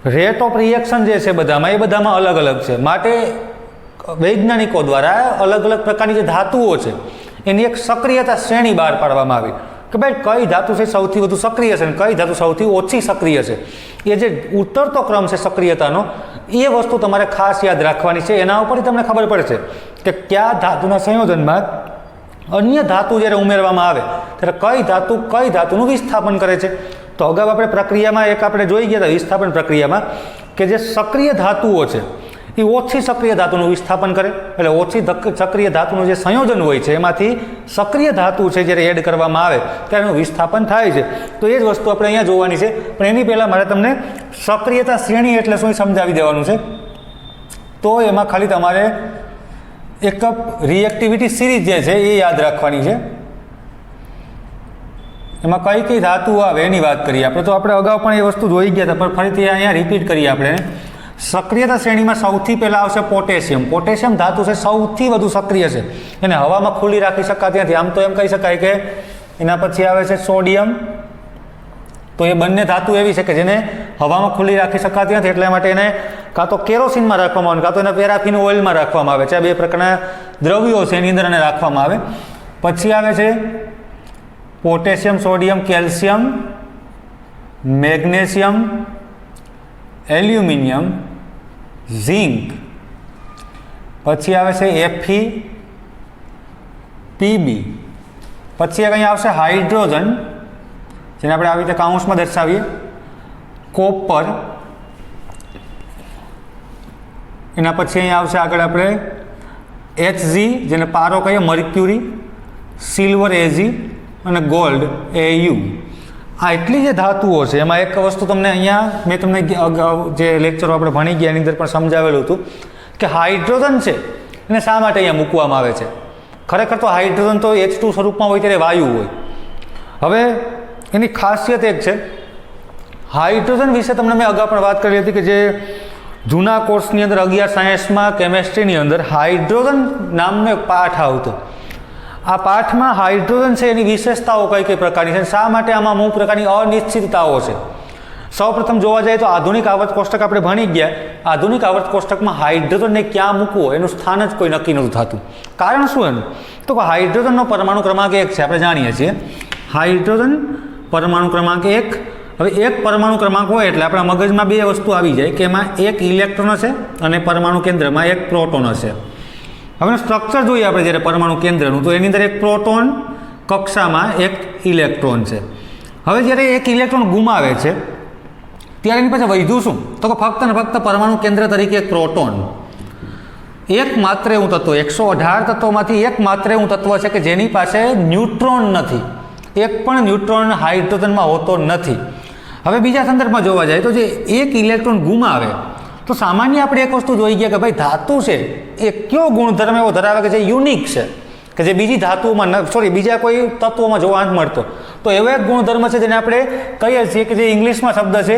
રેટ ઓફ રિએક્શન જે છે બધામાં, એ બધામાં અલગ અલગ છે. માટે વૈજ્ઞાનિકો દ્વારા અલગ અલગ પ્રકારની જે ધાતુઓ છે એની એક સક્રિયતા શ્રેણી બહાર પાડવામાં આવી કે ભાઈ કઈ ધાતુ છે સૌથી વધુ સક્રિય છે અને કઈ ધાતુ સૌથી ઓછી સક્રિય છે. એ જે ઉતરતો ક્રમ છે સક્રિયતાનો, એ વસ્તુ તમારે ખાસ યાદ રાખવાની છે. એના ઉપરથી તમને ખબર પડશે કે કયા ધાતુના સંયોજનમાં અન્ય ધાતુ જ્યારે ઉમેરવામાં આવે ત્યારે કઈ ધાતુનું વિસ્થાપન કરે છે. તો અગાઉ આપણે પ્રક્રિયામાં એક આપણે જોઈ ગયા હતા વિસ્થાપન પ્રક્રિયામાં કે જે સક્રિય ધાતુઓ છે એ ઓછી સક્રિય ધાતુનું વિસ્થાપન કરે. એટલે ઓછી સક્રિય ધાતુનું જે સંયોજન હોય છે એમાંથી સક્રિય ધાતુ છે જ્યારે એડ કરવામાં આવે ત્યારે એનું વિસ્થાપન થાય છે. તો એ જ વસ્તુ આપણે અહીંયા જોવાની છે. પણ એની પહેલાં મારે તમને સક્રિયતા શ્રેણી એટલે શું સમજાવી દેવાનું છે. તો એમાં ખાલી તમારે એક રિએક્ટિવિટી સિરીઝ જે છે એ યાદ રાખવાની છે. એમાં કઈ કઈ ધાતુ આવે એની વાત કરીએ આપણે. તો આપણે અગાઉ પણ એ વસ્તુ જોઈ ગયા હતા પણ ફરીથી અહીંયા રિપીટ કરીએ આપણે. સક્રિયતા શ્રેણીમાં સૌથી પહેલાં આવશે પોટેશિયમ. પોટેશિયમ ધાતુ છે સૌથી વધુ સક્રિય છે, એને હવામાં ખુલ્લી રાખી શકાતી નથી. આમ તો એમ કહી શકાય કે એના પછી આવે છે સોડિયમ. તો એ બંને ધાતુ એવી છે કે જેને હવામાં ખુલ્લી રાખી શકાતી નથી, એટલા માટે એને કાં તો કેરોસીનમાં રાખવામાં આવે કાં તો એને પેરાફિન ઓઇલમાં રાખવામાં આવે છે. આ બે પ્રકારના દ્રવ્યો છે એની અંદર એને રાખવામાં આવે. પછી આવે છે potassium, sodium, calcium, magnesium, aluminium, zinc. પછી આવે છે Fe, Pb. પછી અહીંયા આવશે હાઇડ્રોજન જેને આપણે આવી રીતે કાઉન્સમાં દર્શાવીએ, કોપર. એના પછી અહીંયા આવશે આગળ આપણે Hg જેને પારો કહીએ, મર્ક્યુરી, સિલ્વર Ag અને ગોલ્ડ Au. આ એટલી જે ધાતુઓ છે એમાં એક વસ્તુ તમને અહીંયા મેં તમને અગાઉ જે લેક્ચરો આપણે ભણી ગયા એની અંદર પણ સમજાવેલું હતું કે હાઇડ્રોજન છે એને શા માટે અહીંયા મૂકવામાં આવે છે. ખરેખર તો હાઇડ્રોજન તો H2 સ્વરૂપમાં હોય ત્યારે વાયુ હોય. હવે એની ખાસિયત એક છે, હાઇડ્રોજન વિશે તમને મેં અગાઉ પણ વાત કરી હતી કે જે જૂના કોર્સની અંદર 11 સાયન્સમાં કેમેસ્ટ્રીની અંદર હાઇડ્રોજન નામનો એક પાઠ આવતો. આ પાઠમાં હાઇડ્રોજન છે એની વિશેષતાઓ કઈ કઈ પ્રકારની છે, શા માટે આમાં અમુક પ્રકારની અનિશ્ચિતતાઓ છે. સૌપ્રથમ જોવા જાય તો આધુનિક આવર્ત કોષ્ટક આપણે ભણી ગયા. આધુનિક આવર્ત કોષ્ટકમાં હાઇડ્રોજનને ક્યાં મૂકવો એનું સ્થાન જ કોઈ નક્કી નહોતું થતું. કારણ શું એનું? તો કે હાઇડ્રોજનનો પરમાણુ ક્રમાંક 1 છે, આપણે જાણીએ છીએ. હાઇડ્રોજન પરમાણુ ક્રમાંક 1. હવે એક પરમાણુ ક્રમાંક હોય એટલે આપણા મગજમાં બે વસ્તુ આવી જાય કે એમાં એક ઇલેક્ટ્રોન હશે અને પરમાણુ કેન્દ્રમાં એક પ્રોટોન હશે. હવે સ્ટ્રક્ચર જોઈએ આપણે જ્યારે પરમાણુ કેન્દ્રનું, તો એની અંદર એક પ્રોટોન કક્ષામાં એક ઇલેક્ટ્રોન છે. હવે જ્યારે એક ઇલેક્ટ્રોન ગુમાવે છે ત્યારે એની પાસે વધ્યું શું? તો કે ફક્ત ને ફક્ત પરમાણુ કેન્દ્ર તરીકે એક પ્રોટોન. એક માત્ર એવું તત્વ, 118 તત્વોમાંથી એક માત્ર એવું તત્વ છે કે જેની પાસે ન્યુટ્રોન નથી. એક પણ ન્યુટ્રોન હાઇડ્રોજનમાં હોતો નથી. હવે બીજા સંદર્ભમાં જોવા જાય તો જે એક ઇલેક્ટ્રોન ગુમાવે તો સામાન્ય આપણે એક વસ્તુ જોઈ ગયા કે ભાઈ ધાતુ છે એ કયો ગુણધર્મ એવો ધરાવે કે જે યુનિક છે, કે જે બીજી ધાતુઓમાં બીજા કોઈ તત્વોમાં જોવા નથી મળતો. તો એવો એક ગુણધર્મ છે જેને આપણે કહીએ છીએ કે જે ઇંગ્લિશમાં શબ્દ છે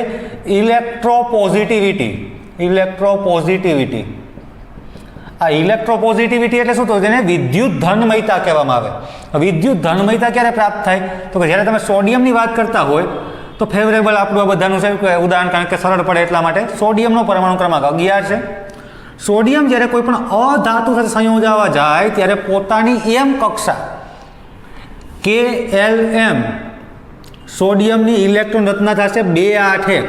ઇલેક્ટ્રોપોઝિટિવિટી. ઇલેક્ટ્રોપોઝિટિવિટી. આ ઇલેક્ટ્રોપોઝિટિવિટી એટલે શું? તો જેને વિદ્યુત ધનમયતા કહેવામાં આવે. વિદ્યુત ધનમયતા ક્યારે પ્રાપ્ત થાય? તો કે જ્યારે તમે સોડિયમની વાત કરતા હોય તો ફેવરેબલ આપણું આ બધાનું છે ઉદાહરણ, કારણ કે સરળ પડે એટલા માટે. સોડિયમનો પરમાણુ ક્રમાંક 11 છે. સોડિયમ જ્યારે કોઈ પણ અધાતુ સાથે સંયોજાવા જાય ત્યારે પોતાની એમ કક્ષા KLm સોડિયમની ઇલેક્ટ્રોન રચના થશે 281.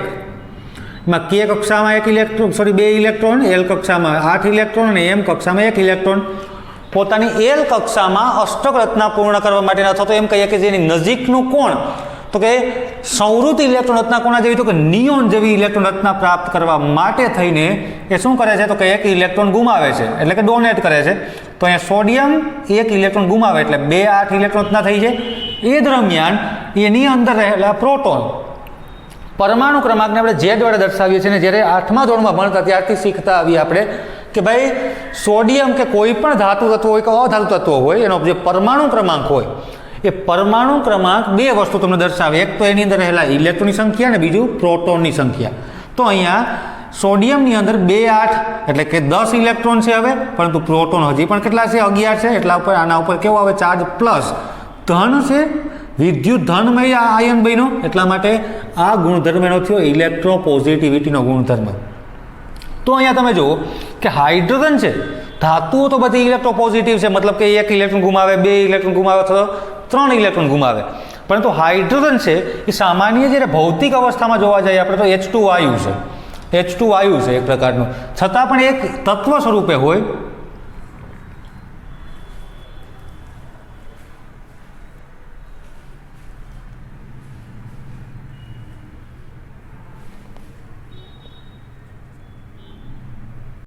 એમાં K કક્ષામાં એક ઇલેક્ટ્રોન, 2 ઇલેક્ટ્રોન, L કક્ષામાં 8 ઇલેક્ટ્રોન અને M કક્ષામાં 1 ઇલેક્ટ્રોન પોતાની L કક્ષામાં અષ્ટક રચના પૂર્ણ કરવા માટે, અથવા તો એમ કહીએ કે જેની નજીકનું કોણ, તો કે સંવૃત ઇલેક્ટ્રોન રચના કોના જેવી? તો કે નિયોન જેવી ઇલેક્ટ્રોન રચના પ્રાપ્ત કરવા માટે થઈને એ શું કરે છે? તો કે એક ઇલેક્ટ્રોન ગુમાવે છે, એટલે કે ડોનેટ કરે છે. તો અહીંયા સોડિયમ એક ઇલેક્ટ્રોન ગુમાવે એટલે 2 8 ઇલેક્ટ્રોન રચના થઈ છે. એ દરમિયાન એની અંદર રહેલા પ્રોટોન પરમાણુ ક્રમાંકને આપણે Z વડે દર્શાવીએ છીએ. અને જ્યારે 8મા ધોરણમાં ભણતા ત્યારથી શીખતા આવીએ આપણે કે ભાઈ સોડિયમ કે કોઈ પણ ધાતુ તત્વ હોય કે અધાતુ તત્વ હોય એનો જે પરમાણુ ક્રમાંક હોય એ પરમાણુ ક્રમાંક બે વસ્તુ તમને દર્શાવે. એક તો એની અંદર રહેલા ઇલેક્ટ્રોનની સંખ્યા અને બીજું પ્રોટોનની સંખ્યા. તો અહીંયા સોડિયમની અંદર 2 8 એટલે કે 10 ઇલેક્ટ્રોન છે હવે, પરંતુ પ્રોટોન હજી પણ કેટલા છે? 11 છે. એટલા ઉપર આના ઉપર કેવો આવે? ચાર્જ પ્લસ ધન છે, વિદ્યુત ધનમય આયન બન્યો. એટલા માટે આ ગુણધર્મ એનો થયો ઇલેક્ટ્રોપોઝિટિવિટીનો ગુણધર્મ. તો અહીંયા તમે જુઓ કે હાઇડ્રોજન છે, ધાતુઓ તો બધી ઇલેક્ટ્રોપોઝિટિવ છે, મતલબ કે એક ઇલેક્ટ્રોન ગુમાવે, 2 ઇલેક્ટ્રોન ગુમાવે અથવા 3 ઇલેક્ટ્રોન ગુમાવે. પરંતુ હાઇડ્રોજન છે એ સામાન્ય જ્યારે ભૌતિક અવસ્થામાં જોવા જઈએ આપણે તો H2 વાયુ છે. H2 વાયુ છે એક પ્રકારનું, છતાં પણ એક તત્વ સ્વરૂપે હોય